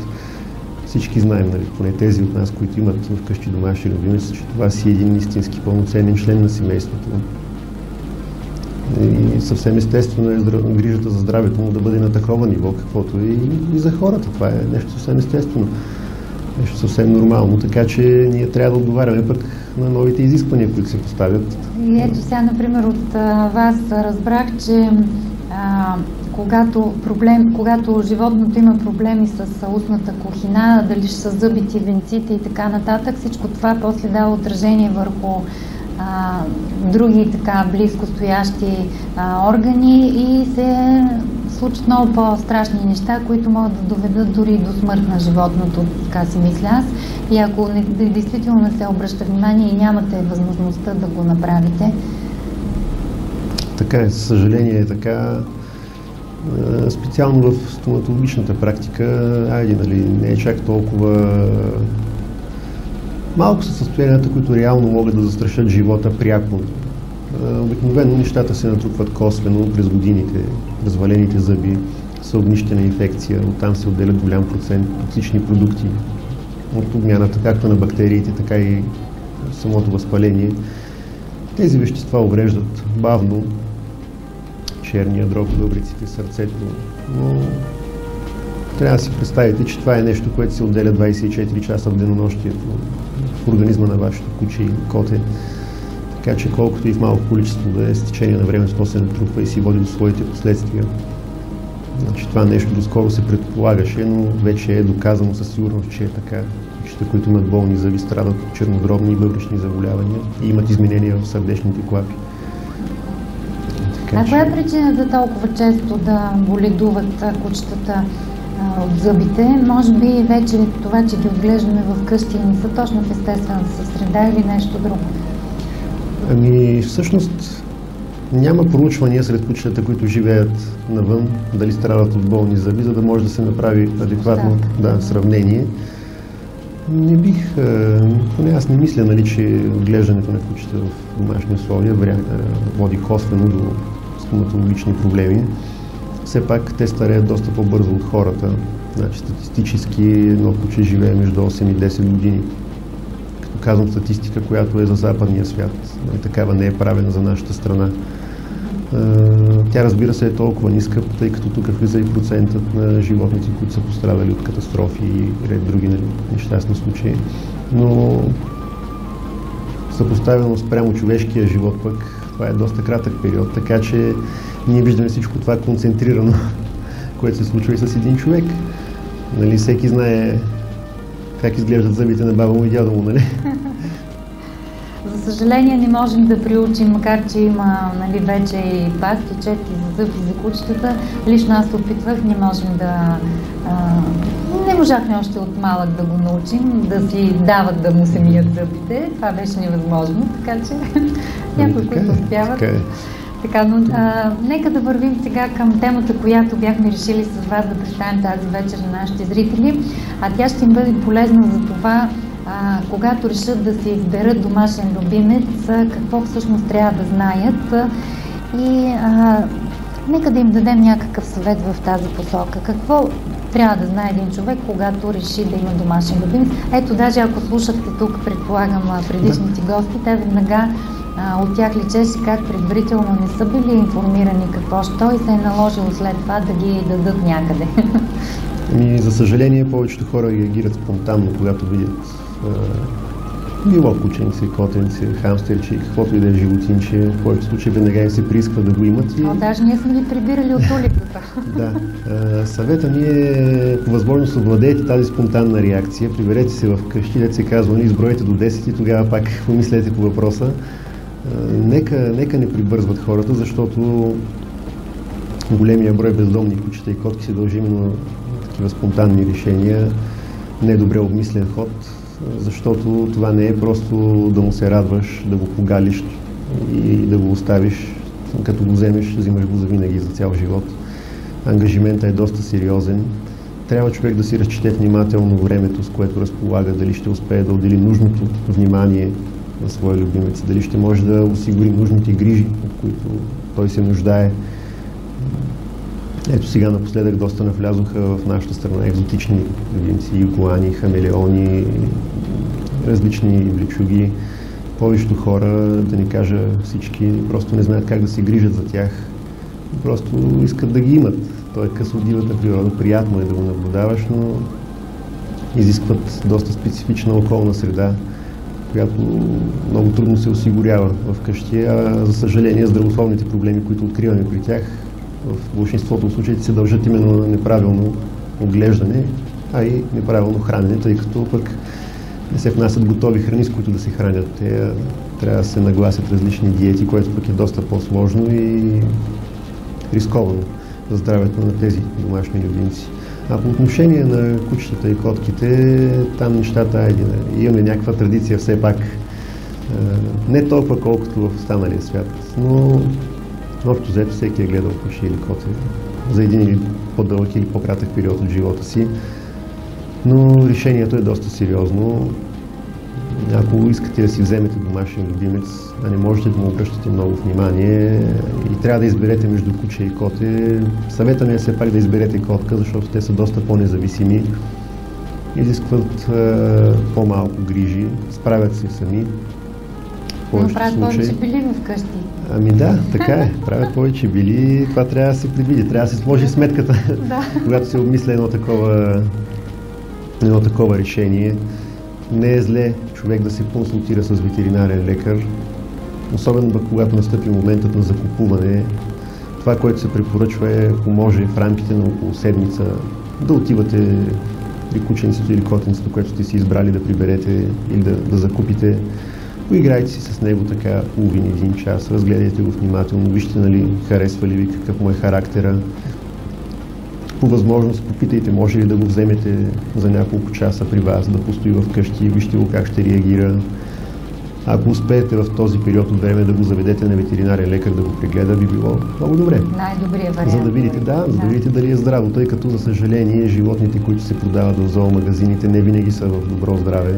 Всички знаем, нали, поне тези от нас, които имат вкъщи домашни любимци, че това си един истински пълноценен член на семейството. И съвсем естествено е грижата за здравето му да бъде на такова ниво, каквото и за хората. Това е нещо съвсем естествено. Нещо съвсем нормално, така че ние трябва да отговаряме пък на новите изисквания, които се поставят. И ето сега, например, от вас разбрах, че когато животното има проблеми с устната кухина, дали ще са зъбите, венците и така нататък, всичко това после дава отражение върху други така близко стоящи органи и се случат много по-страшни неща, които могат да доведат дори до смърт на животното, така си мисля аз. И ако действително не се обръща внимание и нямате възможността да го направите. Така е, със съжаление е така. Специално в стоматологичната практика, нали, не е чак толкова... Малко са състоянията, които реално могат да застрашат живота пряко. Обикновено нещата се натрупват косвено през годините. Развалените зъби са огнищена инфекция, оттам се отделят голям процент токсични продукти от обмяната както на бактериите, така и самото възпаление. Тези вещества увреждат бавно черния дроб, бъбриците, сърцето, но трябва да си представите, че това е нещо, което се отделя 24 часа в денонощието в организма на вашето куче или коте. Така че колкото и в малко количество да е, с течение на времето то се натрупва и си води до своите последствия. Значи, това нещо доскоро се предполагаше, но вече е доказано със сигурност, че е така. Кучета, които имат болни зъби, страдат от чернодробни и бъбрични заболявания и имат изменения в сърдечните клапи. Коя е причината толкова често да боледуват кучетата от зъбите? Може би вече това, че ги отглеждаме в къщи и не са точно в естествената среда или нещо друго? Всъщност няма проучвания сред кучетата, които живеят навън, дали страдат от болни зъби, за да може да се направи адекватно сравнение. Не бих, поне аз не мисля, нали, че отглеждането на кучета в домашни условия води косвено до стоматологични проблеми. Все пак те стареят доста по-бързо от хората. Значи, статистически едно куче живее между 8 и 10 години. Като казвам статистика, която е за западния свят. Такава не е правена за нашата страна. Тя, разбира се, е толкова ниска, тъй като тук влиза и процентът на животници, които са пострадали от катастрофи и ред други нещастни случаи. Но съпоставено спрямо човешкия живот пък, това е доста кратък период, така че ние виждаме всичко това концентрирано, което се случва и с един човек. Нали, всеки знае как изглеждат зъбите на баба му и дядо му, нали? За съжаление не можем да приучим, макар че има, нали, вече и пасти, четки за зъби за кучетата. Лично аз опитвах, не можем да... не можахме още от малък да го научим, да си дават да му се мият зъбите. Това беше невъзможно, така че някои, които успяват. Така, но нека да вървим сега към темата, която бяхме решили с вас да представим тази вечер на нашите зрители. А тя ще им бъде полезна за това, когато решат да си изберат домашен любимец, какво всъщност трябва да знаят. И нека да им дадем някакъв съвет в тази посока. Какво трябва да знае един човек, когато реши да има домашен любимец? Ето, даже ако слушахте тук, предполагам, предишните гости, те веднага от тях личеше как предварително не са били информирани какво що и се е наложило след това да ги дадат някъде. За съжаление, повечето хора реагират спонтанно, когато видят било кученци, котенци, хамстерчи, каквото и да е животинче. В повечето случаи веднага им се приисква да го имат. Даже ние сме ги прибирали от улицата. Да. Съвета ми е по възможност овладейте тази спонтанна реакция, приберете се в къщи, дето се казва, избройте до 10 и тогава пак помислете по въпроса. Нека не прибързват хората, защото големия брой бездомни кучета и котки се дължи именно на такива спонтанни решения. Не е добре обмислен ход, защото това не е просто да му се радваш, да го погалиш и да го оставиш. Като го вземаш го завинаги за цял живот. Ангажиментът е доста сериозен. Трябва човек да си разчете внимателно времето, с което разполага, дали ще успее да отдели нужното внимание на своя любимец, дали ще може да осигури нужните грижи, от които той се нуждае. Ето сега напоследък доста навлязоха в нашата страна екзотични любимци, игуани, хамелеони, различни влечуги. Повечето хора, да ни кажа всички, просто не знаят как да се грижат за тях. Просто искат да ги имат. Той е къс от дивата природа, приятно е да го наблюдаваш, но изискват доста специфична околна среда, която много трудно се осигурява в къщи, а за съжаление здравословните проблеми, които откриваме при тях, в большинството от случаите се дължат именно на неправилно отглеждане, а и неправилно хранене, тъй като пък не се внасят готови храни, с които да се хранят. Те трябва да се нагласят различни диети, което пък е доста по-сложно и рисковано за здравето на тези домашни любимци. А по отношение на кучетата и котките, там нещата имаме някаква традиция все пак. Не толкова колкото в останалия свят, но общо взето всеки е гледал куче или коте за един или по-дълъг или по-кратък период от живота си. Но решението е доста сериозно. Ако искате да си вземете домашен любимец, а не можете да му обръщате много внимание и трябва да изберете между куче и коте, съветът ми е все пак да изберете котка, защото те са доста по-независими, изискват по-малко грижи, справят се сами. Но правят повече били вкъщи. Ами да, така е. Правят повече били. Това трябва да се предвиди. Трябва да се сложи сметката, когато се обмисля едно такова решение. Не е зле човек да се консултира с ветеринарен лекар, особено когато настъпи моментът на закупуване. Това, което се препоръчва е, ако може в рамките на около седмица да отивате при кученцето или котенцето, което сте си избрали да приберете или да закупите. Поиграйте си с него така половин-един час, разгледайте го внимателно, вижте нали харесва ли ви, какъв му е характера. По възможност попитайте, може ли да го вземете за няколко часа при вас, да постои в къщи, вижте го как ще реагира. Ако успеете в този период от време да го заведете на ветеринарен лекар да го прегледа, би било много добре. Най-добрият вариант. За да видите, за да видите дали е здраво, тъй като за съжаление животните, които се продават в зоомагазините, не винаги са в добро здраве.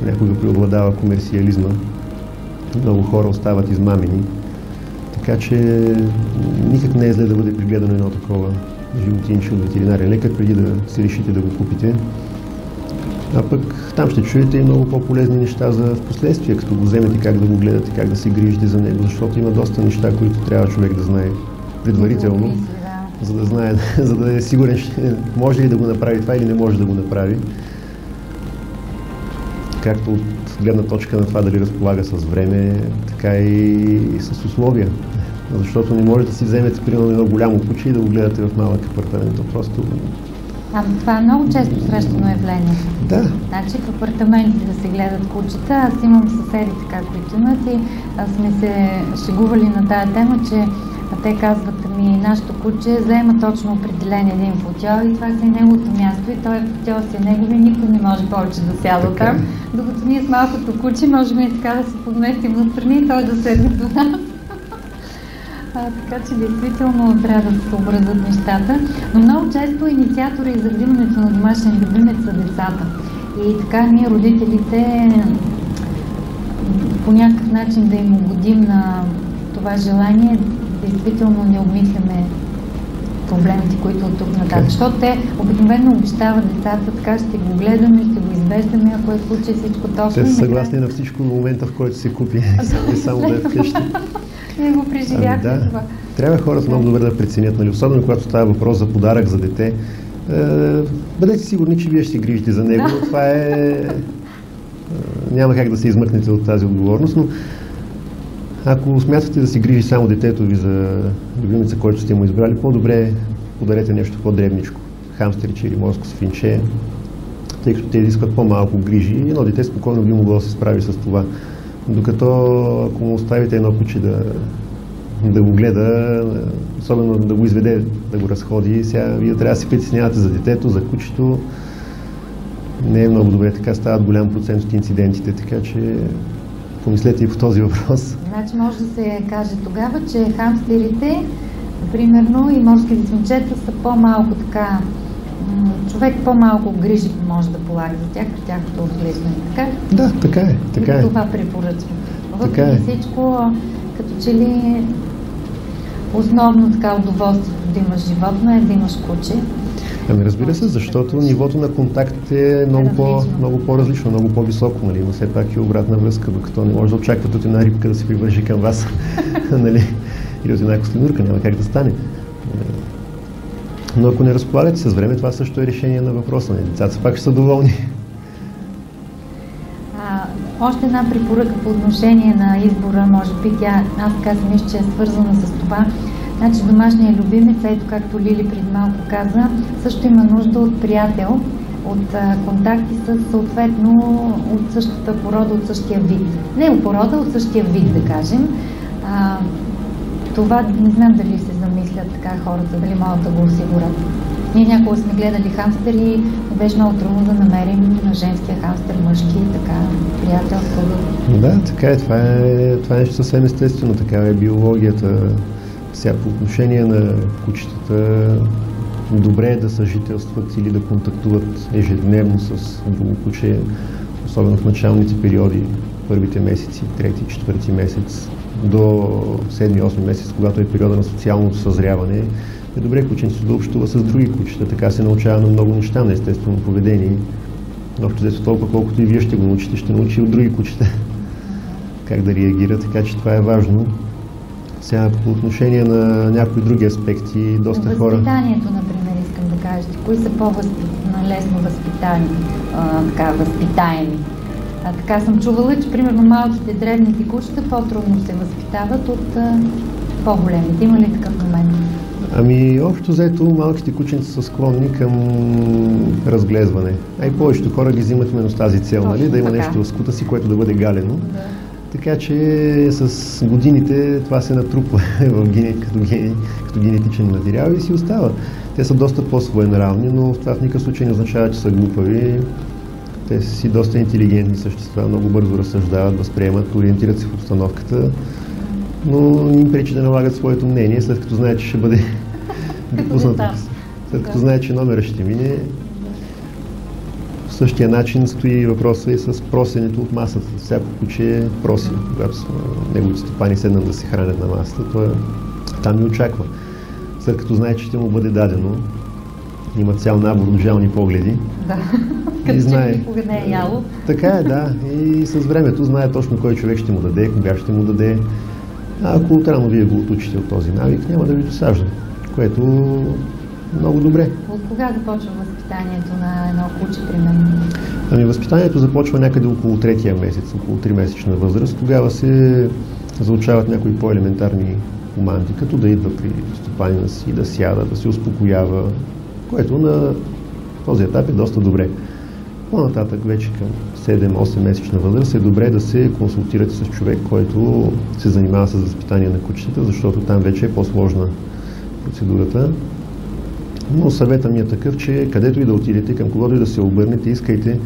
Някога преобладава комерциализма. Много хора остават измамени. Така че никак не е зле да бъде прегледано едно такова животинче от ветеринарен лекар, преди да се решите да го купите. А пък там ще чуете и много по-полезни неща за впоследствие, като го вземете, как да го гледате, как да се грижите за него, защото има доста неща, които трябва човек да знае предварително, за да знае, за да е сигурен, може ли да го направи това или не може да го направи. Както от гледна точка на това дали разполага с време, така и с условия. Защото не може да си вземете примерно едно голямо куче и да го гледате в малък апартамент. Това е много често срещано явление. Да. Значи в апартаменти да се гледат кучета. Аз имам съседи така, които имат и сме се шегували на тая тема, че те казват ми, нашето куче заема точно определен един футьол и това си е неговото място и той футьол си е негови и никой не може повече да сяда там. Докато ние с малкото куче можем и така да се подместим настрани и той да седне до нас. Така че действително трябва да се съобразят нещата. Но много често инициатори за взимането на домашен любимец са децата. И така ние родителите по някакъв начин да им угодим на това желание, действително не обмисляме проблемите, които от тук нататък. Защото те обикновено обещават децата, така ще го гледаме, ще го извеждаме, ако е случай всичко точно. Те са съгласни на всичко в момента, в който се купи, само да е вкъщи. Ние го преживяхме това. Трябва хората много добре да преценят, нали? Особено когато става въпрос за подарък за дете. Бъдете сигурни, че вие ще се грижите за него, но това е... Няма как да се измъкнете от тази отговорност, но ако смятате да си грижи само детето ви за любимеца, който сте му избрали, по-добре подарете нещо по-дребничко. Хамстерче или морско свинче, тъй като те изискват по-малко грижи и едно дете спокойно би могло да се справи с това. Докато ако му оставите едно куче да го гледа, особено да го изведе, да го разходи, сега вие трябва да се притеснявате за детето, за кучето. Не е много добре, така стават голям процент от инцидентите, така че помислете и по този въпрос. Значи може да се каже тогава, че хамстерите, примерно, и морските свинчета са по-малко така, човек по-малко грижи може да полага за тях при тяхното отглеждане, така? Да, така е. Така е. Това препоръчвам. Въпреки всичко, като че ли основно така удоволствието да имаш животно е да имаш куче. Ами разбира се, защото нивото на контакт е много по-различно, много по-високо, нали? Но все пак и обратна връзка, докато не може да очаквате от една рибка да се привържи към вас, нали? Или от една костенурка, няма как да стане. Но ако не разполагате с време, това също е решение на въпроса. Децата пак ще са доволни. Още една препоръка по отношение на избора, може би аз така си мисля, че е свързана с това. Значи домашният любимец, ето както Лили преди малко каза, също има нужда от приятел, от контакти с съответно от същата порода, от същия вид. Не от порода, от същия вид, да кажем. Това не знам дали се замислят така хората, дали могат да го осигурят. Ние някога сме гледали хамстери и беше много трудно да намерим на женския хамстер, мъжки, така, приятелство. Да, така е. Това е нещо съвсем естествено. Такава е биологията. Сега по отношение на кучетата, добре е да съжителстват или да контактуват ежедневно с друго куче, особено в началните периоди, първите месеци, 3-ти, 4-ти месец, до 7-8 месец, когато е периода на социалното съзряване. Е добре кученцето да общува с други кучета, така се научава на много неща, на естествено поведение. Общо взето толкова, колкото и вие ще го научите, ще научи от други кучета как да реагира, така че това е важно. Сега по отношение на някои други аспекти, доста хора... Възпитанието, например, искам да кажете. Кои са по-лесно възпитаеми? Така съм чувала, че примерно малките древните кучета по-трудно се възпитават от по-големите. Има ли такъв момент? Ами, общо взето, малките кученца са склонни към разглезване. А и повечето хора ги взимат именно с тази цел, нали? Да има нещо в скута си, което да бъде галено. Да. Така че с годините това се натрупва като генетичен материал и си остава. Те са доста по-своенравни, но това в никакъв случай не означава, че са глупави. Те са си доста интелигентни същества, много бързо разсъждават, възприемат, ориентират се в обстановката, но не им пречи да налагат своето мнение, след като знаят, че ще бъде допуснато. След като знаят, че номера ще мине. В същия начин стои въпроса и с просенето от масата. Всяко куче проси, когато неговите стопани седнат да се хранят на масата, той там и очаква. След като знае, че ще му бъде дадено, има цял набор от жални погледи. Да. Като че никога не е яло. Така е, да. И с времето знае точно кой човек ще му даде, кога ще му даде. А ако отрано вие го отучите от този навик, няма да ви досажда, което много добре. От кога започва възпитанието на едно куче, примерно? Ами възпитанието започва някъде около 3-я месец, около 3-месечна възраст. Тогава се заучават някои по-елементарни команди, като да идва при стопанина си, да сяда, да се успокоява, което на този етап е доста добре. По-нататък вече към 7-8 месечна възраст е добре да се консултирате с човек, който се занимава с възпитание на кучетата, защото там вече е по-сложна процедурата. Но съветът ми е такъв, че където и да отидете, към когото и да се обърнете, искайте,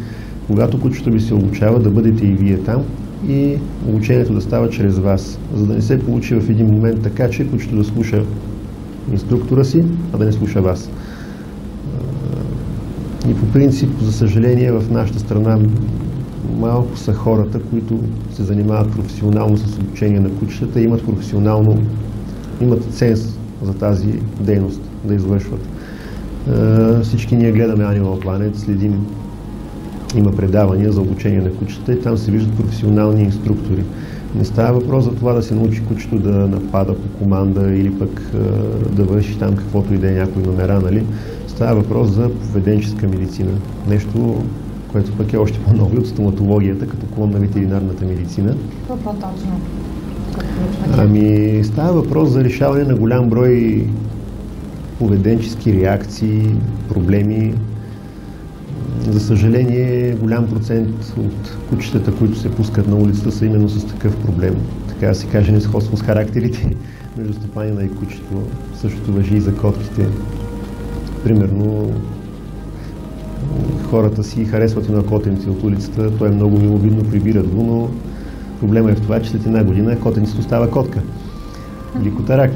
когато кучето ви се обучава, да бъдете и вие там и обучението да става чрез вас, за да не се получи в един момент така, че кучето да слуша инструктора си, а да не слуша вас. И по принцип, за съжаление, в нашата страна малко са хората, които се занимават професионално с обучение на кучетата и имат ценз за тази дейност да извършват. Всички ние гледаме Animal Planet, следим, има предавания за обучение на кучета и там се виждат професионални инструктори. Не става въпрос за това да се научи кучето да напада по команда или пък да върши там каквото и да е някои номера, нали? Става въпрос за поведенческа медицина. Нещо, което пък е още по-ново от стоматологията, като клон на ветеринарната медицина. Какво по-точно? Ами става въпрос за решаване на голям брой поведенчески реакции, проблеми. За съжаление, голям процент от кучетата, които се пускат на улицата, са именно с такъв проблем. Така да се каже, несходство с характерите между стопанина и кучето. Същото важи и за котките. Примерно, хората си харесват едно котенце от улицата, то е много миловидно, прибират го, но проблема е в това, че след една година котенцето става котка или котарак.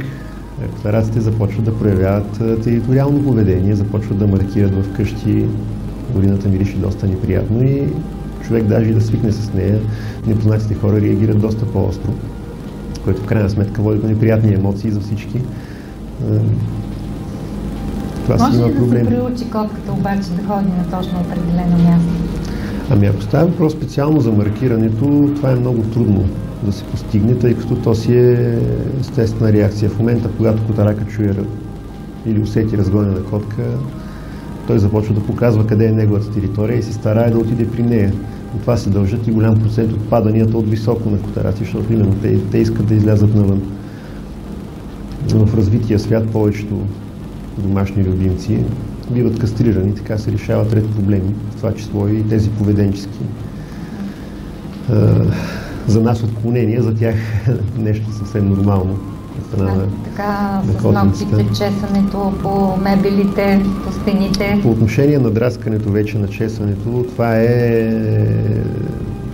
Котараците започват да проявяват териториално поведение, започват да маркират в къщи, урината мирише доста неприятно и човек даже и да свикне с нея, непознатите хора реагират доста по-остро, което в крайна сметка води до неприятни емоции за всички. Може ли да се приучи котката обаче да ходи на точно определено място? Ами ако става въпрос специално за маркирането, това е много трудно да се постигне, тъй като то си е естествена реакция. В момента, когато котарака чуе или усети разгонена котка, той започва да показва къде е неговата територия и се старае да отиде при нея. Но това се дължат и голям процент от паданията от високо на котараци, защото именно те искат да излязат навън. Но в развития свят повечето домашни любимци биват кастрирани, така се решават ред проблеми, в това число и тези поведенчески. За нас отклонения, за тях нещо съвсем нормално. Така, с ногтите, чесането по мебелите, по стените. По отношение на драскането вече, на чесането, това е...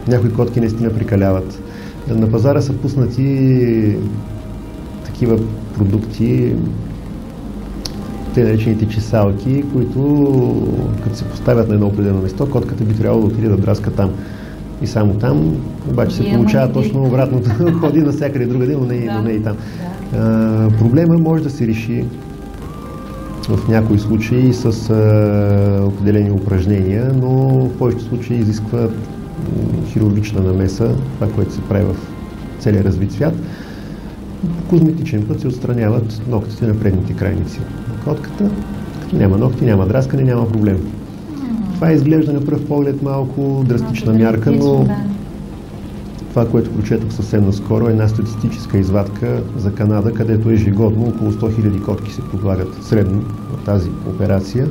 Някои котки наистина прикаляват. На пазара са пуснати такива продукти, те наречените чесалки, които като се поставят на едно определено место, котката би трябвало да отиде да драска там. И само там, обаче се получава точно обратното. Ходи навсякъде другаде, но не и там. Проблема може да се реши в някои случаи с определени упражнения, но в повечето случаи изисква хирургична намеса, това, което се прави в целия развит свят. По козметичен път се отстраняват ногтите на предните крайници. Котката, като няма ногти, няма драскане, няма проблем. Това изглежда на пръв поглед малко драстична мярка, но това, което прочетох съвсем наскоро, е една статистическа извадка за Канада, където ежегодно около 100 000 котки се подлагат средно в тази операция.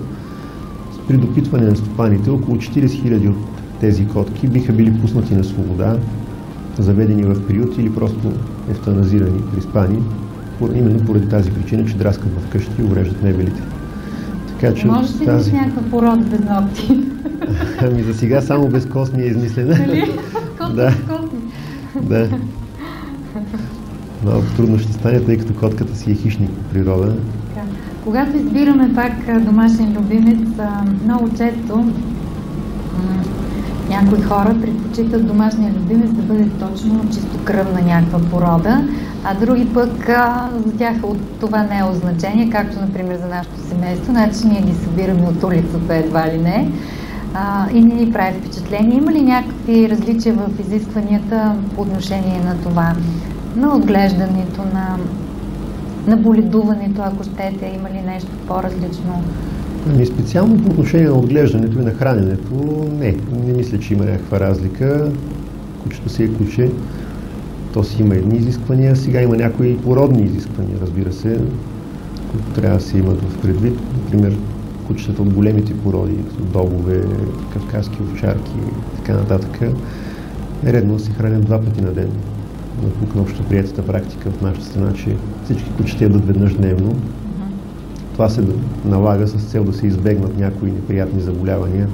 При допитване на стопаните, около 40 000 от тези котки биха били пуснати на свобода, заведени в приют или просто ефтаназирани, приспани, именно поради тази причина, че драскат в къщи и увреждат мебелите. Така, че може ли да някаква порода без ногти? Ами за сега само безкостни е измислена. Нали? Да. Да. Малко трудно ще стане, тъй като котката си е хищник по природа. Когато избираме пак домашен любимец, много често някои хора предпочитат домашния любимец да бъде точно чистокръвна някаква порода, а други пък за тях това не е от значение, както например за нашето семейство. Значи ние ги събираме от улицата едва ли не. и не ни прави впечатление. Има ли някакви различия в изискванията по отношение на това? На отглеждането, на боледуването, ако щете, има ли нещо по-различно? Специално по отношение на отглеждането и на храненето, не мисля, че има някаква разлика. Кучето си е куче, то си има едни изисквания, сега има някои породни изисквания, разбира се, които трябва да се имат в предвид. Например, кучетата от големите породи, като догове, кавказски овчарки и така нататък, е редно да се хранят 2 пъти на ден. Тук на общоприетата практика в нашата страна, че всички кучета ядат веднъж дневно. Това се налага с цел да се избегнат някои неприятни заболявания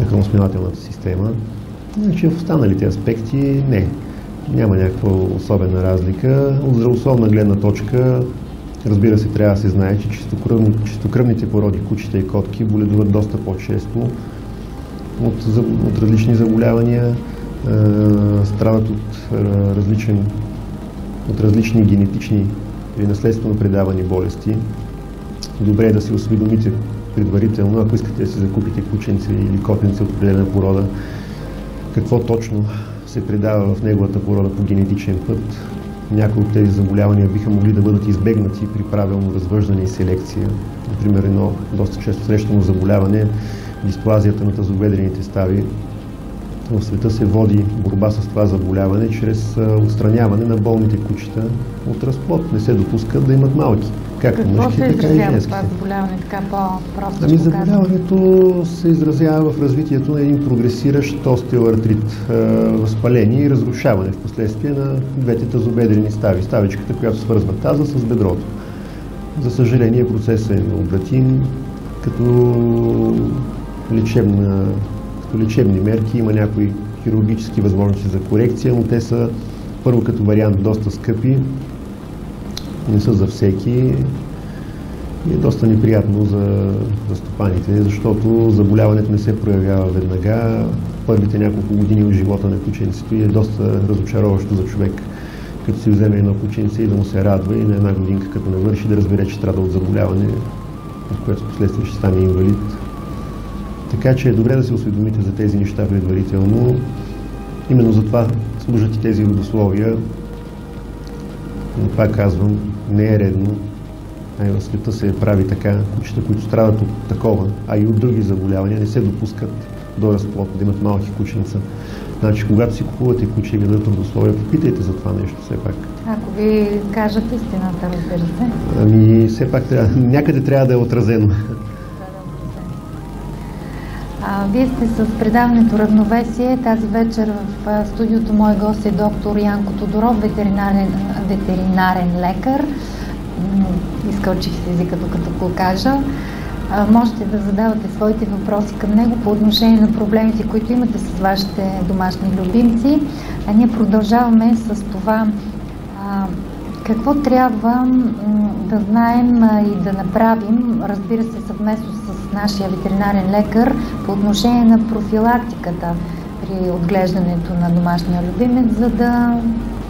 на храносмилателната система. Иначе в останалите аспекти няма някаква особена разлика. От здравословна гледна точка, разбира се, трябва да се знае, че чистокръвните породи кучета и котки боледуват доста по-често от различни заболявания, страдат от различни генетични или наследствено предавани болести. Добре е да се осведомите предварително, ако искате да си закупите кученце или котенце от определена порода, какво точно се предава в неговата порода по генетичен път. Някои от тези заболявания биха могли да бъдат избегнати при правилно развъждане и селекция. Например, едно доста често срещано заболяване – дисплазията на тазобедрените стави. В света се води борба с това заболяване чрез отстраняване на болните кучета от разплод. Не се допускат да имат малки. Както мъжките, така и женските. Това заболяване така по-просто? Заболяването се изразява в развитието на един прогресиращ остеоартрит, възпаление и разрушаване в последствие на двете тазобедрени стави. Ставичката, която свързва таза с бедрото. За съжаление, процесът е необратим. Като лечебни мерки има някои хирургически възможности за корекция, но те са първо като вариант доста скъпи, не са за всеки и е доста неприятно за стопаните, защото заболяването не се проявява веднага. Първите няколко години от живота на кученцето е доста разочароващо за човек, като си вземе едно кученце и да му се радва и на една годинка като навърши да разбере, че страда от заболяване, от което последствие ще стане инвалид. Така че е добре да се осведомите за тези неща предварително. Именно за това служат и тези родословия. Но това казвам, не е редно. В света се прави така. Кучета, които страдат от такова, а и от други заболявания, не се допускат до разплод, да имат малки кученца. Значи, когато си купувате куче и ви дадат родословия, попитайте за това нещо все пак. Ако ви кажат истината, разбира се. Все пак някъде трябва да е отразено. Вие сте с предаването Равновесие. Тази вечер в студиото мой гост е доктор Янко Тодоров, ветеринарен лекар. Изкълчих си езика, докато го кажа. Можете да задавате своите въпроси към него по отношение на проблемите, които имате с вашите домашни любимци. А ние продължаваме с това какво трябва да знаем и да направим, разбира се, съвместно с нашия ветеринарен лекар по отношение на профилактиката при отглеждането на домашния любимец, за да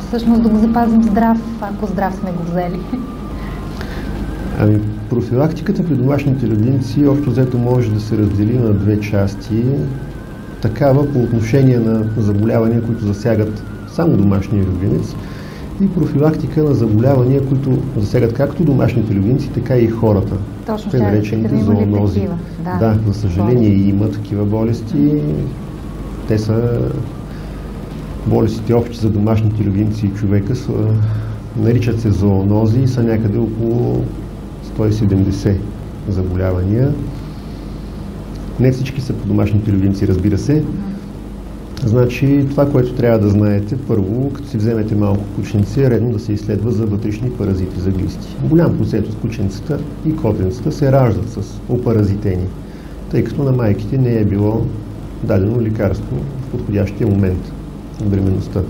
всъщност да го запазим здрав, ако здрав сме го взели. Профилактиката при домашните любимци общо взето може да се раздели на 2 части. Такава по отношение на заболявания, които засягат само домашния любимец, и профилактика на заболявания, които засягат както домашните любимци, така и хората. Точно, те наречените зоонози. Да, за съжаление има такива болести. Те са болестите общи за домашните любимци и човека. Наричат се зоонози и са някъде около 170 заболявания. Не всички са по домашните любимци, разбира се. Значи, това, което трябва да знаете, първо, като си вземете малко кученце, е редно да се изследва за вътрешни паразити, за глисти. Голям процент от кученцата и котенцата се раждат с опаразитени, тъй като на майките не е било дадено лекарство в подходящия момент на бременността.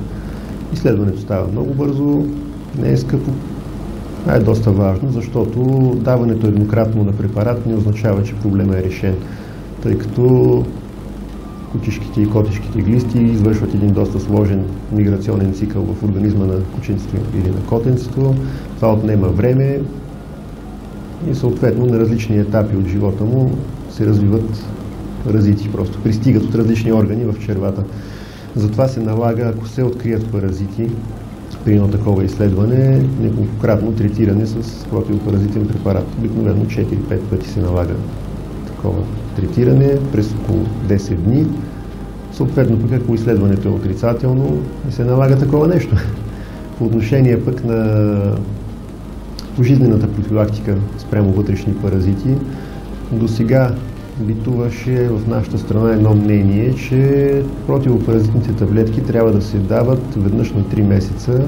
Изследването става много бързо, не е скъпо, а е доста важно, защото даването еднократно на препарат не означава, че проблема е решен, тъй като кучешките и котешките глисти извършват един доста сложен миграционен цикъл в организма на кученцето или на котенцето. Това отнема време и съответно на различни етапи от живота му се развиват паразити, просто пристигат от различни органи в червата. Затова се налага, ако се открият паразити, при едно такова изследване, неколкократно третиране с противопаразитен препарат. Обикновено 4-5 пъти се налага такова третиране през около 10 дни. Съответно, пък ако изследването е отрицателно, се налага такова нещо. По отношение пък на пожизнената профилактика спрямо вътрешни паразити, до сега битуваше в нашата страна едно мнение, че противопаразитните таблетки трябва да се дават веднъж на 3 месеца.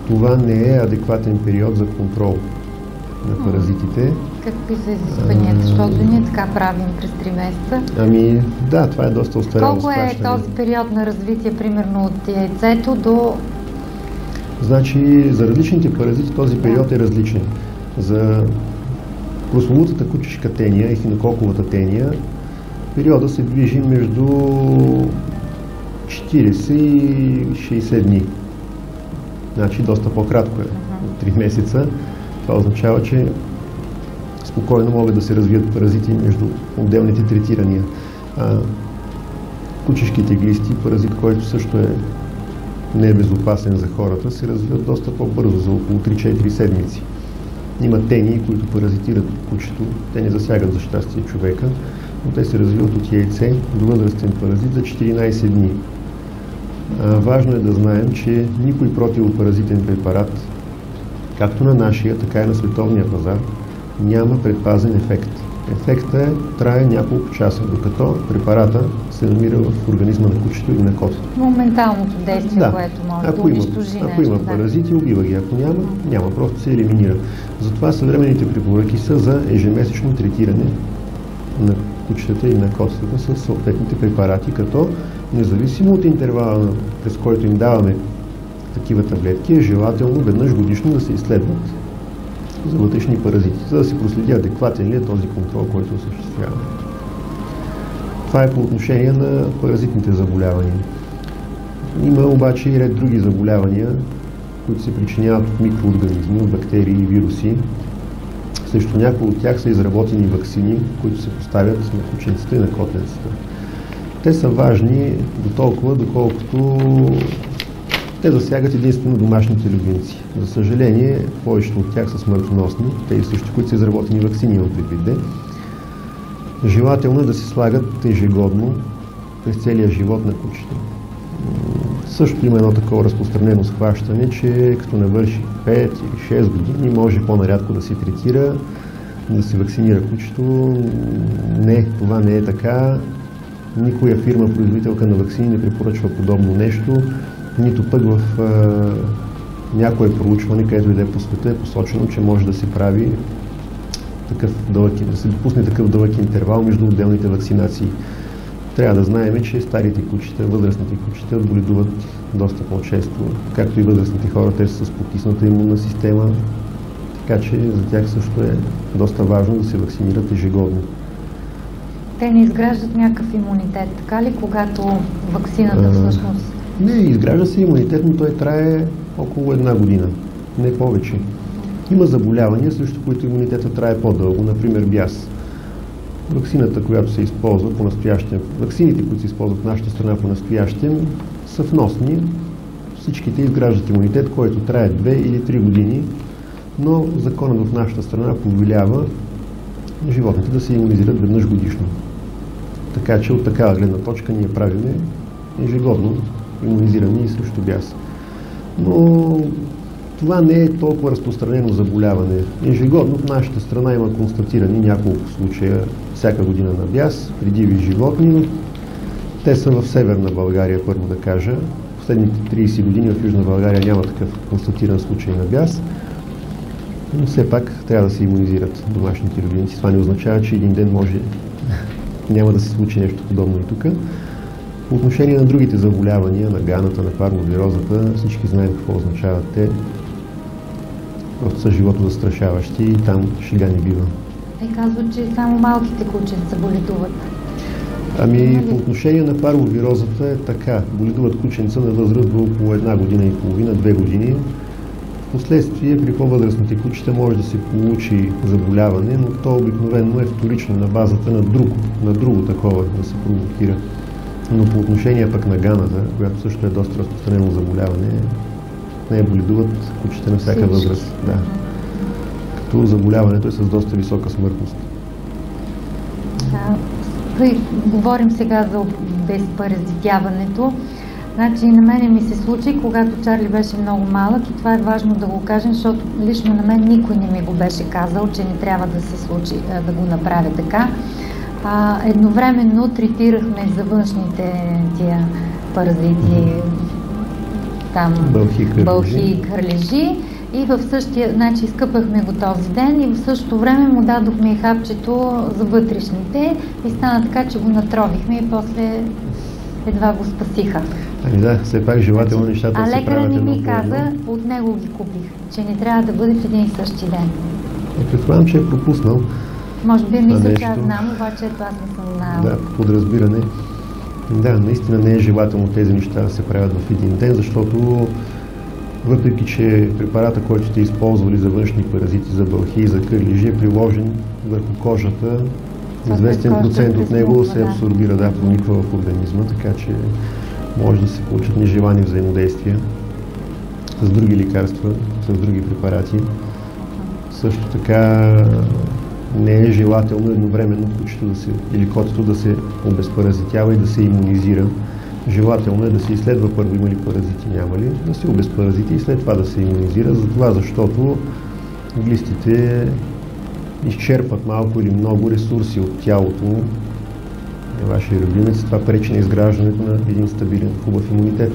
Това не е адекватен период за контрол на паразитите. Какви са изискванията? Защото ние така правим през 3 месеца? Ами да, това е доста остаряло схващане. Колко е този период на развитие, примерно от яйцето до... Значи за различните паразити този период е различен. За прословутата кучешка тения, ехинококовата тения, периода се движи между 40 и 60 дни. Значи доста по-кратко е, от 3 месеца. Това означава, че спокойно могат да се развият паразити между отделните третирания. Кучешките глисти, паразит, който също не е безопасен за хората, се развиват доста по-бързо, за около 3-4 седмици. Има тени, които паразитират кучето. Те не засягат за щастие човека, но те се развиват от яйце до възрастен паразит за 14 дни. Важно е да знаем, че никой противопаразитен препарат, както на нашия, така и на световния пазар, няма предпазен ефект. Ефектът трае няколко часа, докато препарата се намира в организма на кучето и на котето. Моменталното действие, да. Което може да унищожи нещо. Ако има паразити, убива ги. Ако няма, просто се елиминира. Затова съвременните препоръки са за ежемесечно третиране на кучетата и на котетата с съответните препарати, като независимо от интервала, през който им даваме такива таблетки, е желателно веднъж годишно да се изследват за вътрешни паразити, за да се проследи адекватен ли е този контрол, който осъществява. Това е по отношение на паразитните заболявания. Има обаче и ред други заболявания, които се причиняват от микроорганизми, от бактерии и вируси. Срещу някои от тях са изработени ваксини, които се поставят на кученцата и на котенцата. Те са важни до толкова, доколкото те засягат единствено домашните любимци. За съжаление, повечето от тях са смъртоносни, тези също, които са изработени ваксини имам предвид. Желателно е да се слагат ежегодно през целия живот на кучето. Също има едно такова разпространено схващане, че като навърши 5 или 6 години може по-нарядко да се третира, да се вакцинира кучето. Не, това не е така. Никоя фирма, производителка на ваксини не препоръчва подобно нещо, нито пък в някое проучване, където иде по света е посочено, че може да се прави да се допусне такъв дълъг интервал между отделните вакцинации. Трябва да знаем, че старите кучета, възрастните кучета боледуват доста по-често, както и възрастните хора, те са с потисната имунна система, така че за тях също е доста важно да се вакцинират ежегодно. Те не изграждат някакъв имунитет, така ли, когато ваксината всъщност? Не, изгражда се имунитет, но той трае около 1 година, не повече. Има заболявания, срещу които имунитета трае по-дълго, например бяс. Ваксината, която се използва по-настоящем, ваксините, които се използват в нашата страна по-настоящем, са вносни. Всичките изграждат имунитет, който трае 2 или 3 години, но законът в нашата страна повелява животните да се имунизират веднъж годишно. Така че от такава гледна точка ние правиме ежегодно имунизиране и срещу бяс. Но това не е толкова разпространено заболяване. Ежегодно в нашата страна има констатирани няколко случая всяка година на бяс при диви животни. Те са в Северна България, първо да кажа. Последните 30 години в Южна България няма такъв констатиран случай на бяс. Но все пак трябва да се имунизират домашните любимци. Това не означава, че един ден няма да се случи нещо подобно и тук. По отношение на другите заболявания, на ганата, на парвовирозата, всички знаем какво означават те. Просто са животозастрашаващи и там шега не бива. Те казват, че само малките кученца боледуват. Ами по отношение на парвовирозата е така. Боледуват кученца на възраст до около 1 година и половина, 2 години. Впоследствие при по-възрастните кучета може да се получи заболяване, но то обикновено е вторично на базата на друго такова да се провокира. Но по отношение пък на ганата, която също е доста разпространено заболяване, не боледуват кучета на всяка възраст. Да. Като заболяването е с доста висока смъртност. Говорим сега за обезпаразитяването. Значи на мене ми се случи, когато Чарли беше много малък, и това е важно да го кажем, защото лично на мен никой не ми го беше казал, че не трябва да се случи, да го направя така. Едновременно третирахме за външните тия паразити, там бълхи и кърлежи, и в същия, значи изкъпахме го този ден и в същото време му дадохме и хапчето за вътрешните и стана така, че го натровихме и после едва го спасиха. Ами да, все пак желателно нещата се правят. А лекарът не ми каза, от него ги купих, че не трябва да бъде в един и същи ден. Предполагам, че е пропуснал. Може би мисля, че аз знам, обаче аз не съм знала. Да, подразбиране. Да, наистина не е желателно тези неща да се правят в един ден, защото въпреки, че препарата, който сте използвали за външни паразити, за бълхи и за кърлежи, е приложен върху кожата, известен процент от него се абсорбира, прониква в организма, така че може да се получат нежелани взаимодействия с други лекарства, с други препарати. Също така не е желателно едновременно кучето или котето да се обезпаразитява и да се имунизира. Желателно е да се изследва първо има ли паразити, няма ли, да се обезпаразити и след това да се имунизира, защото глистите изчерпват малко или много ресурси от тялото му, вашия любимец. Това пречи на изграждането на един стабилен, хубав имунитет.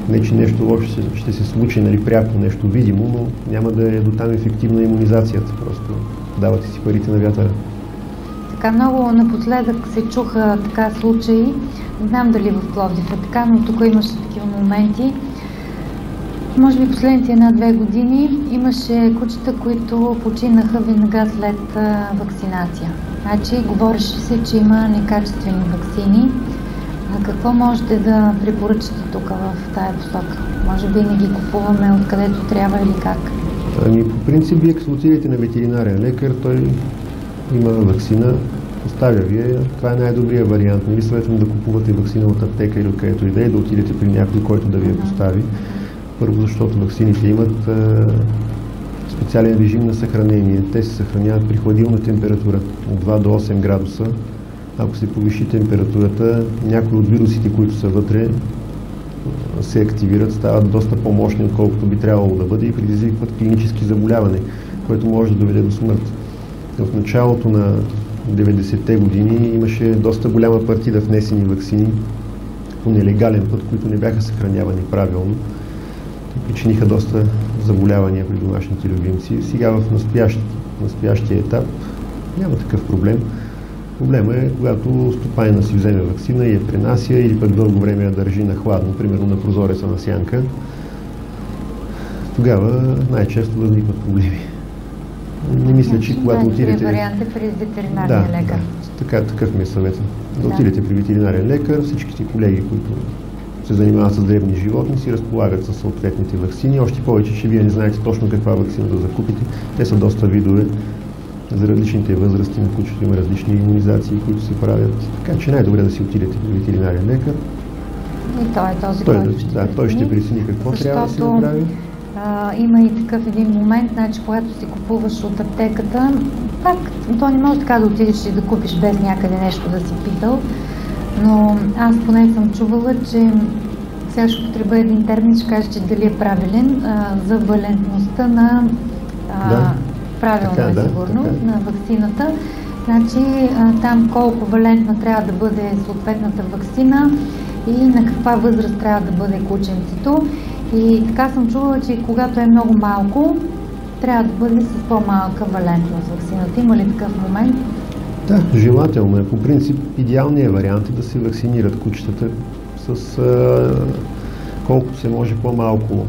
Не, че нещо лошо ще се случи, нали, пряко нещо видимо, но няма да е дотам ефективна имунизацията. Просто давате си парите на вятъра. Така много напоследък се чуха така случаи. Не знам дали в Пловдив е така, но тук имаше такива моменти. Може би последните 1-2 години имаше кучета, които починаха веднага след вакцинация. Значи говореше се, че има некачествени ваксини. Какво можете да препоръчате тук в тая посока? Може би не ги купуваме откъдето трябва или как? Ами по принцип, вие като отидете на ветеринарен лекар, той има ваксина, поставя ви. Това е най-добрият вариант. Не ви съветвам да купувате ваксина от аптека или откъдето и да отидете при някой, който да ви я постави. Първо, защото ваксините имат специален режим на съхранение. Те се съхраняват при хладилна температура от 2 до 8 градуса. Ако се повиши температурата, някои от вирусите, които са вътре, се активират, стават доста по-мощни, отколкото би трябвало да бъде и предизвикват клинически заболяване, което може да доведе до смърт. В началото на 90-те години имаше доста голяма партида внесени ваксини по нелегален път, които не бяха съхранявани правилно. Причиниха доста заболявания при домашните любимци. Сега в настоящия етап няма такъв проблем. Проблема е, когато стопанина си вземе ваксина и я пренася или пък дълго време я държи на хладно, примерно на прозореца на сянка, тогава най-често възникват проблеми. Не мисля, че когато отидете... Вариант е при ветеринарния лекар. Такъв ми е съвет. Да отидете при ветеринарен лекар, всичките колеги, които се занимават с дребни животни, си разполагат със съответните ваксини. Още повече, че вие не знаете точно каква ваксина да закупите. Те са доста видове. За различните възрасти на кучето има различни имунизации, които се правят. Така че най-добре да си отидете при ветеринарен лекар. И той е този, който ще прецени. Той ще прецени какво трябва да се направи. Има и такъв един момент, значи, когато си купуваш от аптеката, пак то не може така да отидеш и да купиш без някъде нещо да си питал, но аз поне съм чувала, че сега ще употреба един термин, ще кажа, че дали е правилен, за валентността на правилно сигурно на ваксината. Значи там колко валентна трябва да бъде съответната ваксина и на каква възраст трябва да бъде кученцето. И така съм чувала, че когато е много малко, трябва да бъде с по-малка валентност ваксината. Има ли такъв момент? Да, желателно е. По принцип, идеалният вариант е да се вакцинират кучетата с колкото се може по-малко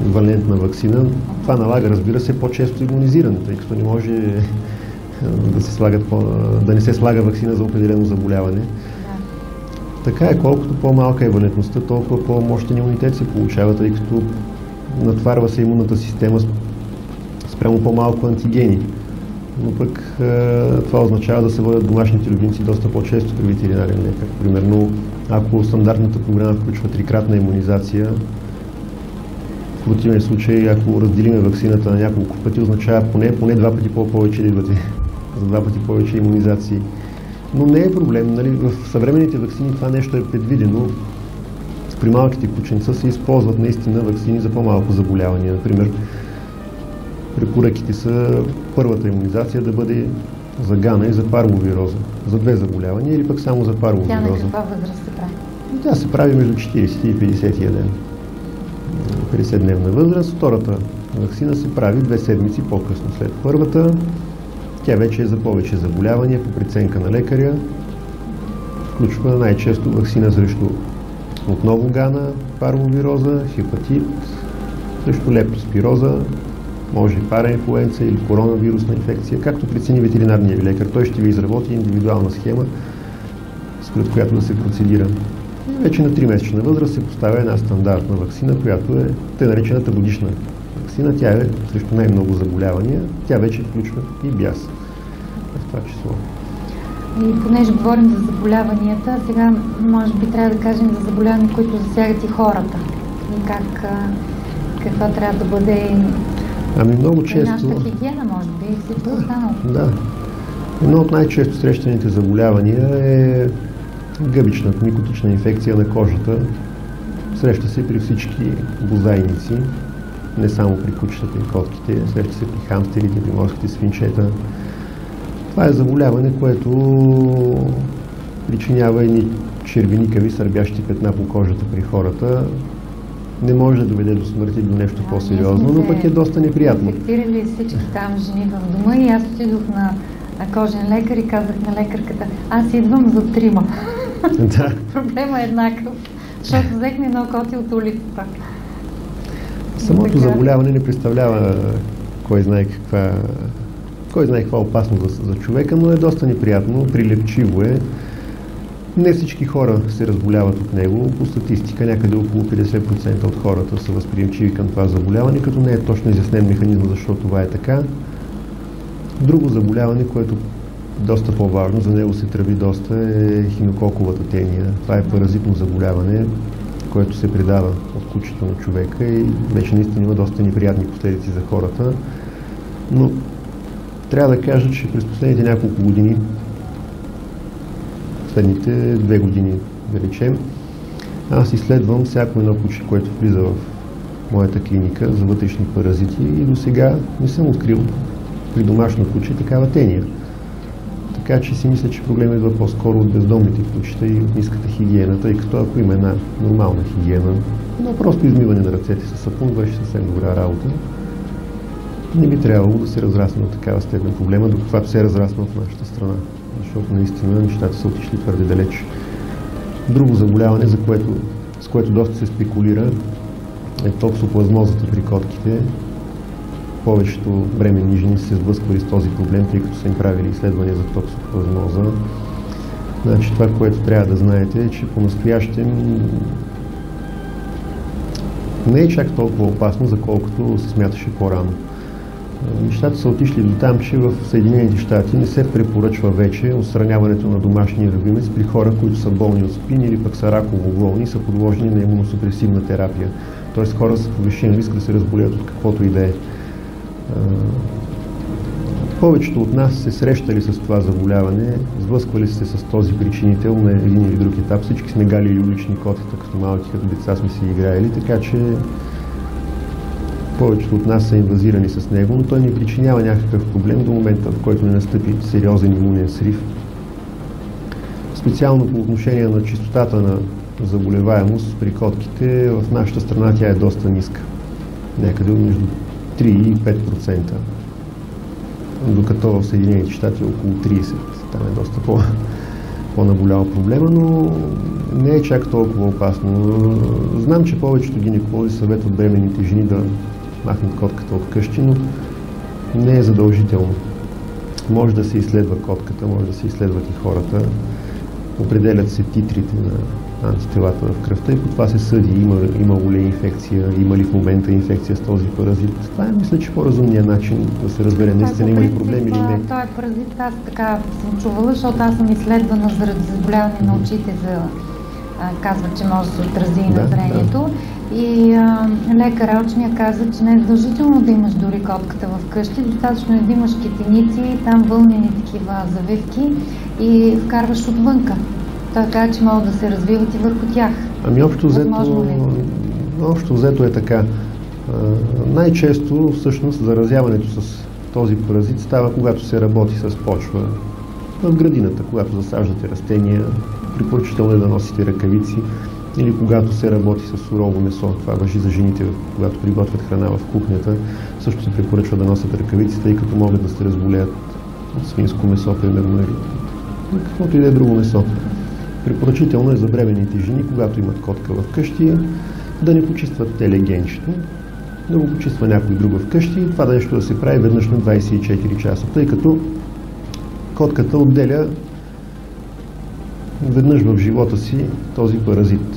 валентна ваксина. Това налага, разбира се, по-често имунизиране, тъй като не може да не се слага ваксина за определено заболяване. Така е, колкото по-малка е валентността, толкова по-мощен имунитет се получава, тъй като натварва се имунната система спрямо по-малко антигени. Но пък това означава да се водят домашните любимци доста по-често при ветеринарен лекар. Примерно, ако стандартната програма включва 3-кратна имунизация, в противен случай, ако разделиме ваксината на няколко пъти, означава поне 2 пъти повече да идвате, за 2 пъти повече имунизации. Но не е проблем. Нали? В съвременните ваксини това нещо е предвидено. При малките кученца се използват наистина ваксини за по-малко заболявания. Например, препоръките са първата имунизация да бъде за гана и за парвовироза, за 2 заболявания или пък само за парвовироза. Тя на каква възраст се прави? Тя се прави между 40 и 50 ден. 50-дневна възраст. Втората ваксина се прави 2 седмици по-късно след първата. Тя вече е за повече заболявания по преценка на лекаря. Включва най-често ваксина срещу отново гана, парвовироза, хепатит, срещу лептоспироза, може и параинфлуенца или коронавирусна инфекция, както прецени ветеринарния ви лекар. Той ще ви изработи индивидуална схема, според която да се процедира. И вече на 3-месечна възраст се поставя една стандартна ваксина, която е тъй наречената годишна ваксина. Тя е срещу най-много заболявания. Тя вече включва и бяс в това число. И понеже говорим за заболяванията, сега може би трябва да кажем за заболявания, които засягат и хората. И каква трябва да бъде много често... нашата хигиена, може би, и всичко останало. Да. Едно от най-често срещаните заболявания е гъбичната микотична инфекция на кожата. Среща се при всички бозайници, не само при кучетата и котките, среща се при хамстерите, при морските свинчета. Това е заболяване, което причинява едни червеникави сърбящи петна по кожата при хората. Не може да доведе до смърт или до нещо по-сериозно, но пък е доста неприятно. Инфектирали всички там жени в дома и аз отидох на кожен лекар и казах на лекарката: аз идвам за 3. Да. Проблема е еднакъв, защото взехме едно коти от улицата. Самото заболяване не представлява кой знае каква опасност за човека, но е доста неприятно, прилепчиво е. Не всички хора се разболяват от него. По статистика някъде около 50% от хората са възприемчиви към това заболяване, като не е точно изяснен механизъм защо това е така. Друго заболяване, което е доста по-важно, за него се тръби доста, е хинококовата тения. Това е паразитно заболяване, което се предава от кучето на човека и вече наистина има доста неприятни последици за хората. Но трябва да кажа, че през последните няколко години, последните 2 години, да речем, аз изследвам всяко едно куче, което влиза в моята клиника за вътрешни паразити и до сега не съм открил при домашно куче такава тения. Така че си мисля, че проблемът идва по-скоро от бездомните кучета и от ниската хигиена, тъй като ако има една нормална хигиена, но просто измиване на ръцете със сапун върши съвсем добра работа, не би трябвало да се разрасне от такава степен проблема, докато се е разраснал в нашата страна, защото наистина нещата са отишли твърде далеч. Друго заболяване, с което доста се спекулира, е токсоплазмозата при котките. Повечето бременни жени се сблъсквали с този проблем, тъй като са им правили изследвания за токсоплазмоза. Значи това, което трябва да знаете, е, че по-настоящем не е чак толкова опасно, за колкото се смяташе по-рано. Нещата са отишли до там, че в Съединените щати не се препоръчва вече отстраняването на домашния любимец при хора, които са болни от спин или пък са раково болни и са подложени на имуносупресивна терапия. Тоест хора с повишен риск да се разболеят от каквото и да е. Повечето от нас се срещали с това заболяване, сблъсквали се с този причинител на един или друг етап. Всички сме галили улични котета като малки, като деца сме си играели, така че повечето от нас са инвазирани с него, но той не причинява някакъв проблем до момента, в който не настъпи сериозен имунен срив. Специално по отношение на честотата на заболеваемост при котките, в нашата страна тя е доста ниска. Някъде между 3 и 5%. Докато в Съединените щати е около 30%. Там е доста по-наболял проблема, но не е чак толкова опасно. Знам, че повечето гинеколози съветват бременните жени да махнат котката от къщи, но не е задължително. Може да се изследва котката, може да се изследват и хората. Определят се титрите антителата в кръвта и по това се съди имало ли инфекция, има ли в момента инфекция с този паразит. Това е, мисля, че по-разумният начин да се разбере наистина има ли проблем или не. Това е паразит, аз така съм чувала, защото аз съм изследвана заради заболяване на очите, казва, че може да се отрази и на зрението. И лекар очния каза, че не е задължително да имаш дори котката в къщи, достатъчно е да имаш кетеници, там вълнени такива завивки и вкарваш отвънка. Той каза, че могат да се развиват и върху тях. Ами общо взето е така. Най-често всъщност заразяването с този паразит става, когато се работи с почва в градината, когато засаждате растения, препоръчително е да носите ръкавици, или когато се работи с сурово месо. Това важи за жените, когато приготвят храна в кухнята. Също се препоръчва да носят ръкавици, тъй като могат да се разболеят от свинско месо, примерно, или каквото и да е друго месо. Препоръчително е за бременните жени, когато имат котка в къщи, да не почистват телегенчето, да го почиства някой друг в къщи. Това нещо да се прави веднъж на 24 часа, тъй като котката отделя веднъж в живота си този паразит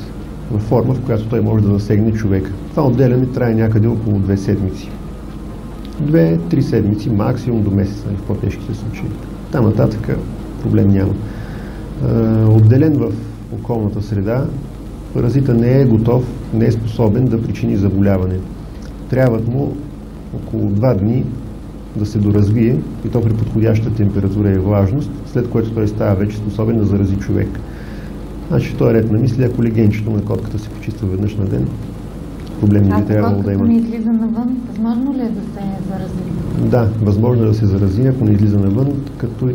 във форма, в която той може да засегне човека. Това отделяне трае някъде около 2 седмици. 2-3 седмици, максимум до месец, в по-тежките случаи. Там нататък проблем няма. Отделен в околната среда, паразита не е готов, не е способен да причини заболяване. Трябват му около 2 дни да се доразвие, и то при подходяща температура и влажност, след което той става вече способен да зарази човек. Значи той е ред на мисли, ако легенчето на котката се почиства веднъж на ден, проблем не би трябвало да има. Ако не излиза навън, възможно ли е да се зарази? Да, възможно е да се зарази, ако не излиза навън,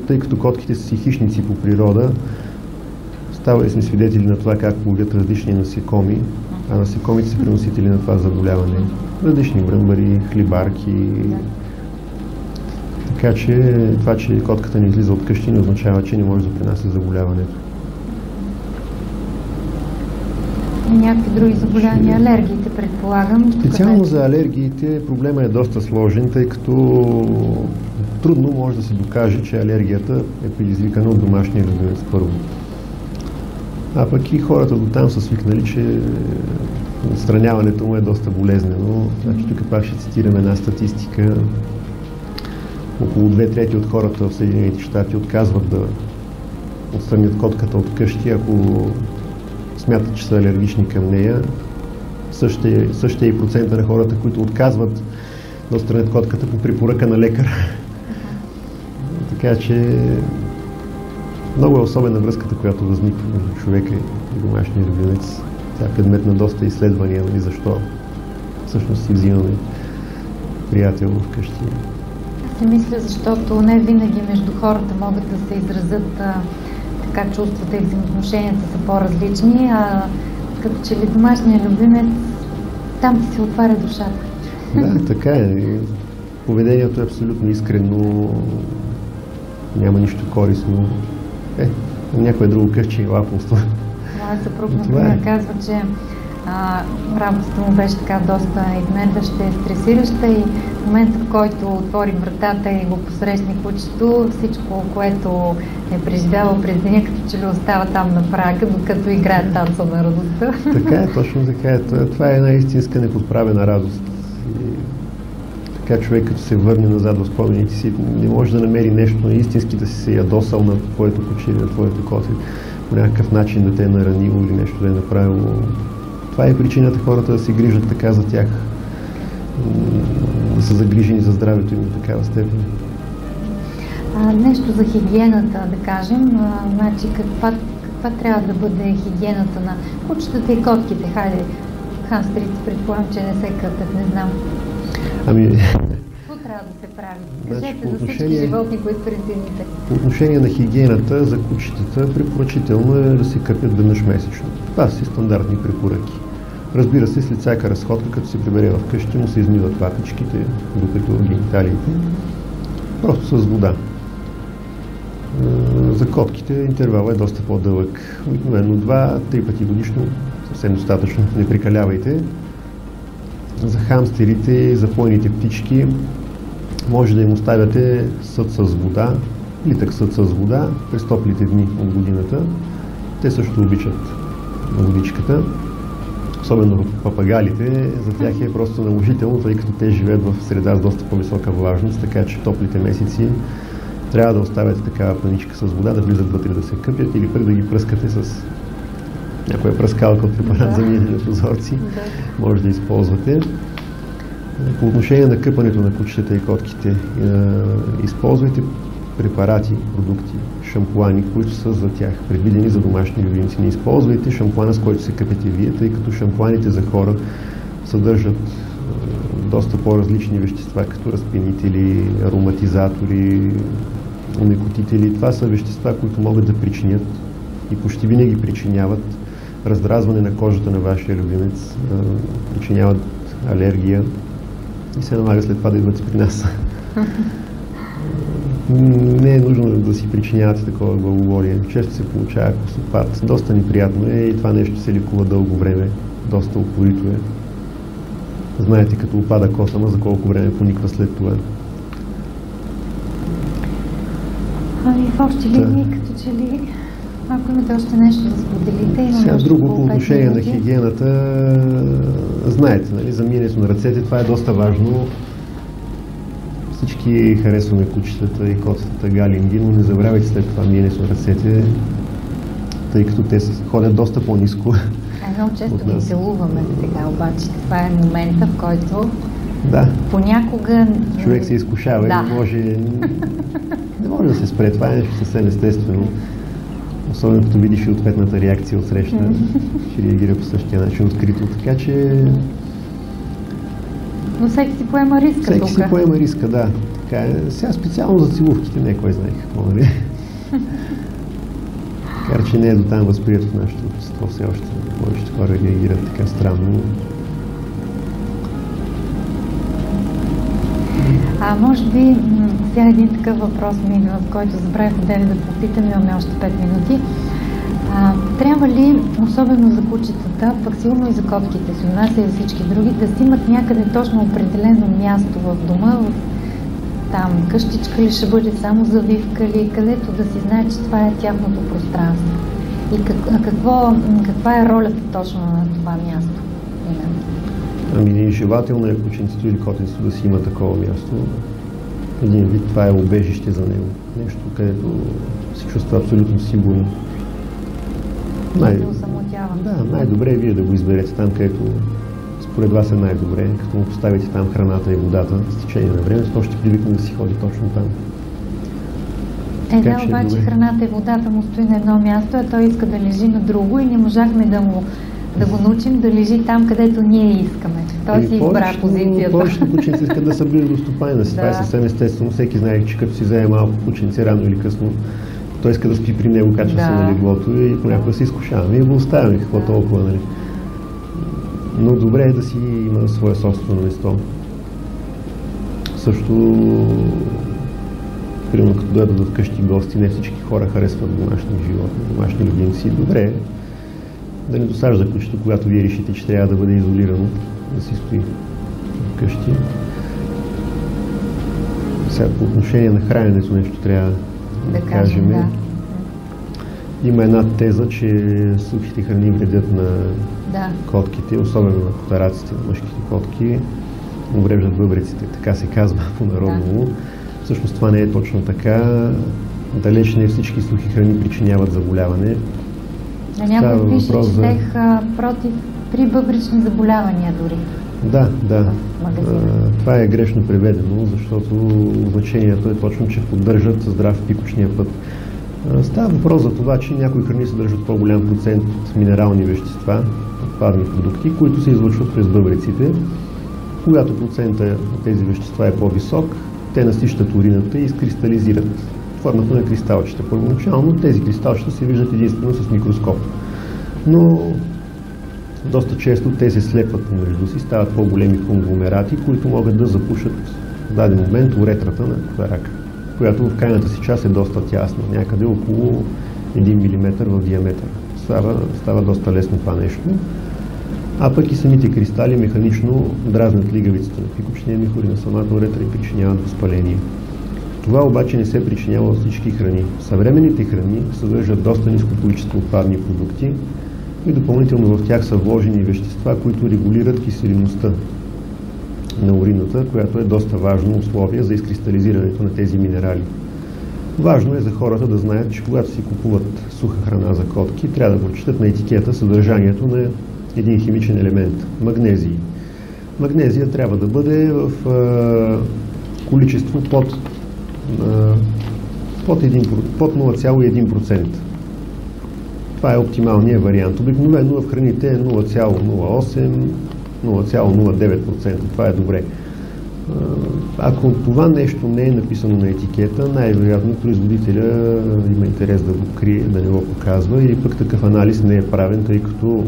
тъй като котките са си хищници по природа. Ставали сме свидетели на това как ловят различни насекоми, а насекомите са преносители на това заболяване. Различни бръмбари, хлибарки. Така че това, че котката не излиза от къщи, не означава, че не може да принася заболяването. И някакви други заболявания, алергиите, предполагам. Специално за алергиите проблема е доста сложен, тъй като трудно може да се докаже, че алергията е предизвикана от домашния любимец първо. А пък и хората до там са свикнали, че отстраняването му е доста болезнено. Значи тук пак ще цитирам една статистика. Около 2/3 от хората в Съединените щати отказват да отстранят котката от къщи, ако смятат, че са алергични към нея. Същия и процента на хората, които отказват да отстранят котката по препоръка на лекар. Така че много е особена връзката, която възниква между човека и домашния любимец. Тя е предмет на доста изследвания, нали, защо всъщност си взимаме приятел вкъщи. Аз си мисля, защото не винаги между хората могат да се изразят така, чувствата и взаимоотношенията са по-различни, а като че ли домашния любимец, там ти се отваря душата. Да, така е. Поведението е абсолютно искрено, няма нищо корисно. Някое друго къщи и лапонство. Моя съпруг, например, казва, че работата му беше така доста изнервяща и стресираща и в момента, в който отвори вратата и го посрещне кучето, всичко, което е преживявал през деня, като че ли остава там на прага, докато играе танца на радостта. Така е, точно така е. Това е една истинска неподправена радост. И така човек, като се върне назад в спомените си, не може да намери нещо истински, да си се ядосал на твоето куче или на твоето коте, по някакъв начин да те е наранило или нещо да е направило. Това е причината хората да се грижат така за тях, да са загрижени за здравето им в такава степен. Нещо за хигиената, да кажем. Значи, каква трябва да бъде хигиената на кучетата и котките? Хайде, хамстерите, предполагам, че не се кътат, не знам. Какво трябва да се прави? Кажете за всички животни, които прецените. По отношение на хигиената за кучетата, препоръчително е да се къпят веднъж месечно. Това са стандартни препоръки. Разбира се, след всяка разходка, като се прибере в къщи, му се измиват патичките, докато гениталиите, просто с вода. За котките интервалът е доста по-дълъг. Обикновено 2-3 пъти годишно, съвсем достатъчно, не прекалявайте. За хамстерите, за пойните птички, може да им оставяте съд с вода, литък съд с вода през топлите дни от годината. Те също обичат на водичката. Особено в папагалите, за тях е просто наложително, тъй като те живеят в среда с доста по-висока влажност, така че топлите месеци трябва да оставяте такава паничка с вода, да влизат вътре да се къпят или пък да ги пръскате с някоя пръскалка от препарат за миене на прозорци. Може да използвате. По отношение на къпането на кучетата и котките, използвайте препарати, продукти, шампуани, които са за тях предвидени за домашни любимци. Не използвайте шампуана, с който се къпете вие, тъй като шампуаните за хора съдържат доста по-различни вещества, като разпинители, ароматизатори, омекотители. Това са вещества, които могат да причинят и почти винаги причиняват раздразване на кожата на вашия любимец, причиняват алергия и се налага след това да идват при нас. Не е нужно да си причинявате такова главоболие. Често се получава косопат. Доста неприятно е и това нещо се лекува дълго време. Доста упорито е. Знаете, като опада косама, за колко време пониква след това. Ами в общи линии, като че ли, ако имате още нещо да споделите, сега друго по отношение на хигиената, знаете, нали, за миенето на ръцете, това е доста важно. Всички харесваме кучетата и котетата галинги, но не забравяйте след това миенето на ръцете, тъй като те ходят доста по-ниско. Много често ги целуваме сега, обаче това е момента, в който понякога човек се изкушава и не може да се спре. Това е нещо съвсем естествено. Особено като видиш и ответната реакция от среща, ще реагира по същия начин открито. Така че... Но всеки си поема риска тук. Всеки си поема риска, да. Така е. Сега специално за целувките, не кой знае какво, нали? Макар че не е до там възприето в нашето общество, все още повечето хора реагират така странно. Може би сега един такъв въпрос ми идва, в който забравих отдели да попитам, имаме още 5 минути. Трябва ли, особено за кучетата, пък сигурно и за котките си, у нас и за всички други, да си имат някъде точно определено място в дома, там къщичка ли ще бъде, само завивка ли, където да си знае, че това е тяхното пространство? И каква е ролята точно на това място? Ами желателно е кученцето или котенцето да си има такова място. Един вид това е убежище за него. Нещо, където се чувства абсолютно сигурно. Най-добре е вие да го изберете там, където според вас е най-добре, като му поставите там храната и водата с течение на времето, то ще привикне да си ходи точно там. Обаче храната и водата му стои на едно място, а той иска да лежи на друго и не можахме да го научим да лежи там, където ние искаме. Той си избра позицията. Повечето кученци искат да са близо до стопанина си. Това е съвсем естествено. Всеки знае, че като си вземе малко кученце, рано или късно, той иска да спи при него, качва се на леглото и понякога се изкушаваме и го оставяме, какво толкова, нали. Но добре е да си има свое собствено место. Също, примерно като дойдат вкъщи гости, не всички хора харесват домашни животни, домашни любимци. Добре е да не досажда кучето, когато вие решите, че трябва да бъде изолирано, да си стои вкъщи. Сега по отношение на храненето нещо трябва да кажем. Да. Има една теза, че сухите храни вредят на котките, особено на котараците, на мъжките котки, увреждат бъбреците, така се казва по-народно. Всъщност това не е точно така. Далеч не всички сухи храни причиняват заболяване. Някой пише, че тех против при бъбречни заболявания дори. Да. Това е грешно преведено, защото значението е точно, че поддържат здрав пикочния път. Става въпрос за това, че някои храни съдържат по-голям процент от минерални вещества, отпадни продукти, които се излъчват през бъбреците. Когато процентът от тези вещества е по-висок, те насищат урината и изкристализират формата на кристалчета. Първоначално тези кристалчета се виждат единствено с микроскоп. Но доста често те се слепват помежду си, стават по-големи конгломерати, които могат да запушат в даден момент уретрата на котарака, която в крайната си част е доста тясна, някъде около 1 мм в диаметър. Става доста лесно това нещо. А пък и самите кристали механично дразнят лигавицата на пикочния михур и на самата уретра и причиняват възпаление. Това обаче не се причинява от всички храни. Съвременните храни съдържат доста ниско количество отпадни продукти, и допълнително в тях са вложени вещества, които регулират киселинността на урината, която е доста важно условие за изкристализирането на тези минерали. Важно е за хората да знаят, че когато си купуват суха храна за котки, трябва да прочитат на етикета съдържанието на един химичен елемент – магнезий. Магнезия трябва да бъде в количество под 0,1%. Това е оптималният вариант. Обикновено в храните е 0,08, 0,09%. Това е добре. Ако това нещо не е написано на етикета, най-вероятно производителя има интерес да го крие, да не го показва, или пък такъв анализ не е правен, тъй като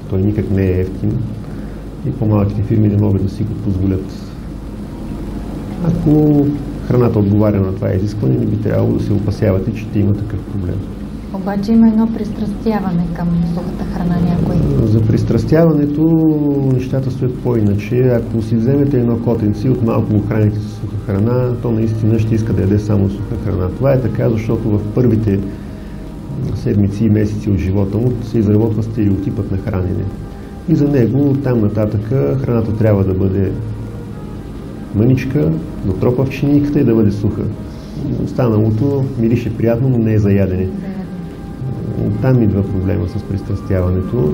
той никак не е евтин и по-малките фирми не могат да си го позволят. Ако храната отговаря на това изискване, не би трябвало да се опасявате, че ще има такъв проблем. Обаче има едно пристрастяване към сухата храна някой. За пристрастяването нещата стоят по-иначе. Ако си вземете едно котенце от малко го храните с суха храна, то наистина ще иска да яде само суха храна. Това е така, защото в първите седмици и месеци от живота му се изработва стереотипът на хранене. И за него там нататък храната трябва да бъде мъничка, да тропа в чиниката и да бъде суха. Останалото мирише приятно, но не е за ядене. Там идва проблема с пристрастяването.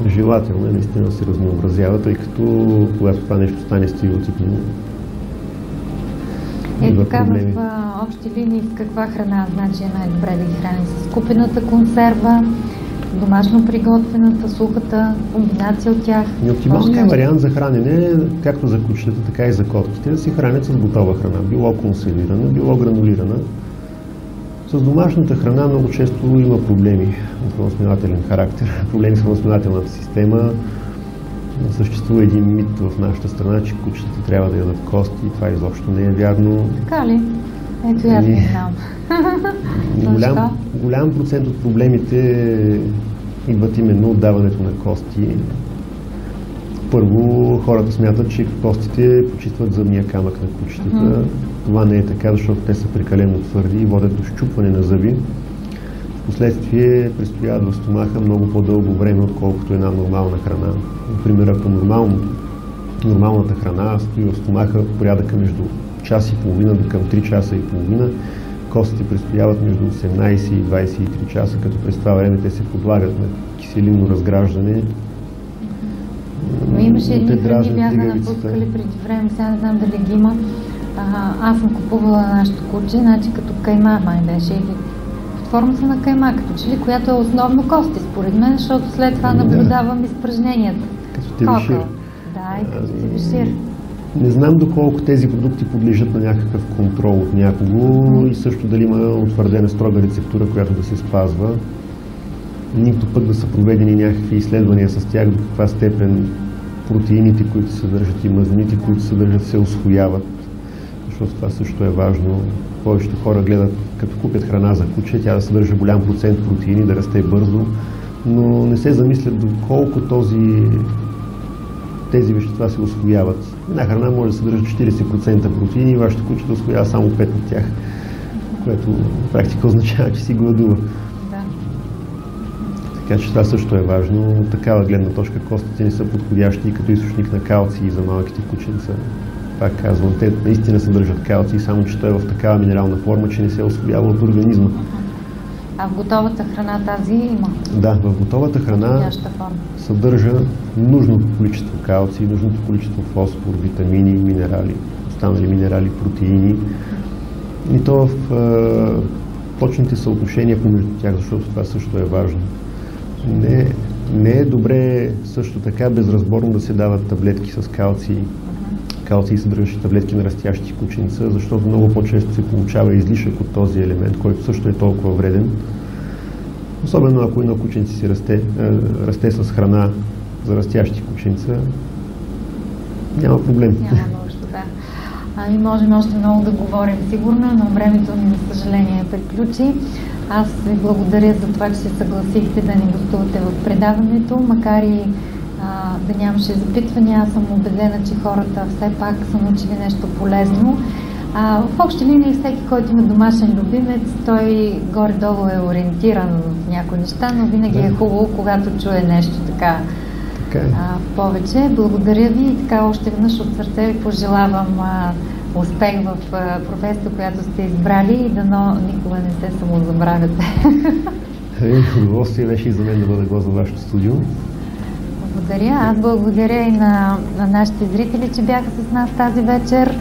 Желателно е наистина да се разнообразява, тъй като когато това нещо стане стереотипно, така в общи линии с каква храна значи е най-добре да ги храни? С купената консерва, домашно приготвената, сухата, комбинация от тях? Оптималният вариант за хранене, както за кучетата, така и за котките, да се хранят с готова храна. Било консервирана, било гранулирана. С домашната храна много често има проблеми от храносмилателен характер, проблеми с храносмилателната система. Съществува един мит в нашата страна, че кучетата трябва да ядат кости и това изобщо не е вярно. Така ли? Ето аз не знам. Голям процент от проблемите идват именно от даването на кости. Първо, хората смятат, че костите почистват зъбния камък на кучетата. Това не е така, защото те са прекалено твърди и водят до счупване на зъби. Впоследствие престояват в стомаха много по-дълго време, отколкото една нормална храна. Например, ако нормалната храна стои в стомаха порядъка между час и половина до към 3 часа и половина, костите престояват между 18 и 23 часа, като през това време те се подлагат на киселинно разграждане. Но имаше едни храни, бяха напускали преди време, сега не знам дали ги има. Аз съм купувала нашето куче, значи като кайма май беше, или под формата на кайма, като че ли, която е основно кости, според мен, защото след това наблюдавам изпражненията. Като телешир. Да, и като телешир. Не знам доколко тези продукти подлежат на някакъв контрол от някого и също дали има утвърдена строга рецептура, която да се спазва. Нито пък да са проведени някакви изследвания с тях, до каква степен протеините, които се съдържат и мазнините, които се съдържат, се усвояват. Защото това също е важно. Повечето хора гледат, като купят храна за куче, тя да съдържа голям процент протеини, да расте бързо, но не се замислят доколко тези вещества се усвояват. Една храна може да съдържа 40% протеини и вашето куче да усвоява само 5 от тях, което в практика означава, че си гладува. Така че това също е важно. От такава гледна точка костите не са подходящи и като източник на калций за малките кученца. Пак казвам, те наистина съдържат калций, само че той е в такава минерална форма, че не се освоява от организма. А в готовата храна тази има? Да, в готовата храна съдържа нужното количество калций, нужното количество фосфор, витамини, минерали, останали минерали, протеини. И то в точните съотношения помежду тях, защото това също е важно. Не е добре също така безразборно да се дават таблетки с калций. Калций съдържащи таблетки на растящи кученца, защото много по-често се получава излишък от този елемент, който също е толкова вреден. Особено ако едно кученце си расте с храна за растящи кученца, няма проблем. Няма нужда, да. Ами можем още много да говорим сигурно, но времето ни, за съжаление, приключи. Аз ви благодаря за това, че се съгласихте да ни гостувате в предаването, макар и да нямаше запитвания. Аз съм убедена, че хората все пак са научили нещо полезно. В общи линии всеки, който има домашен любимец, той горе-долу е ориентиран в някои неща, но винаги е хубаво, когато чуе нещо така повече. Благодаря ви и така още веднъж от сърце ви пожелавам успех в професията, която сте избрали и дано никога не се самозабравяте. Удоволствие беше и за мен да бъда гост във вашето студио. Благодаря. Аз благодаря и на нашите зрители, че бяха с нас тази вечер.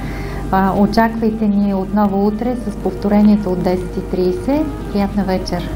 Очаквайте ни отново утре с повторението от 10:30. Приятна вечер!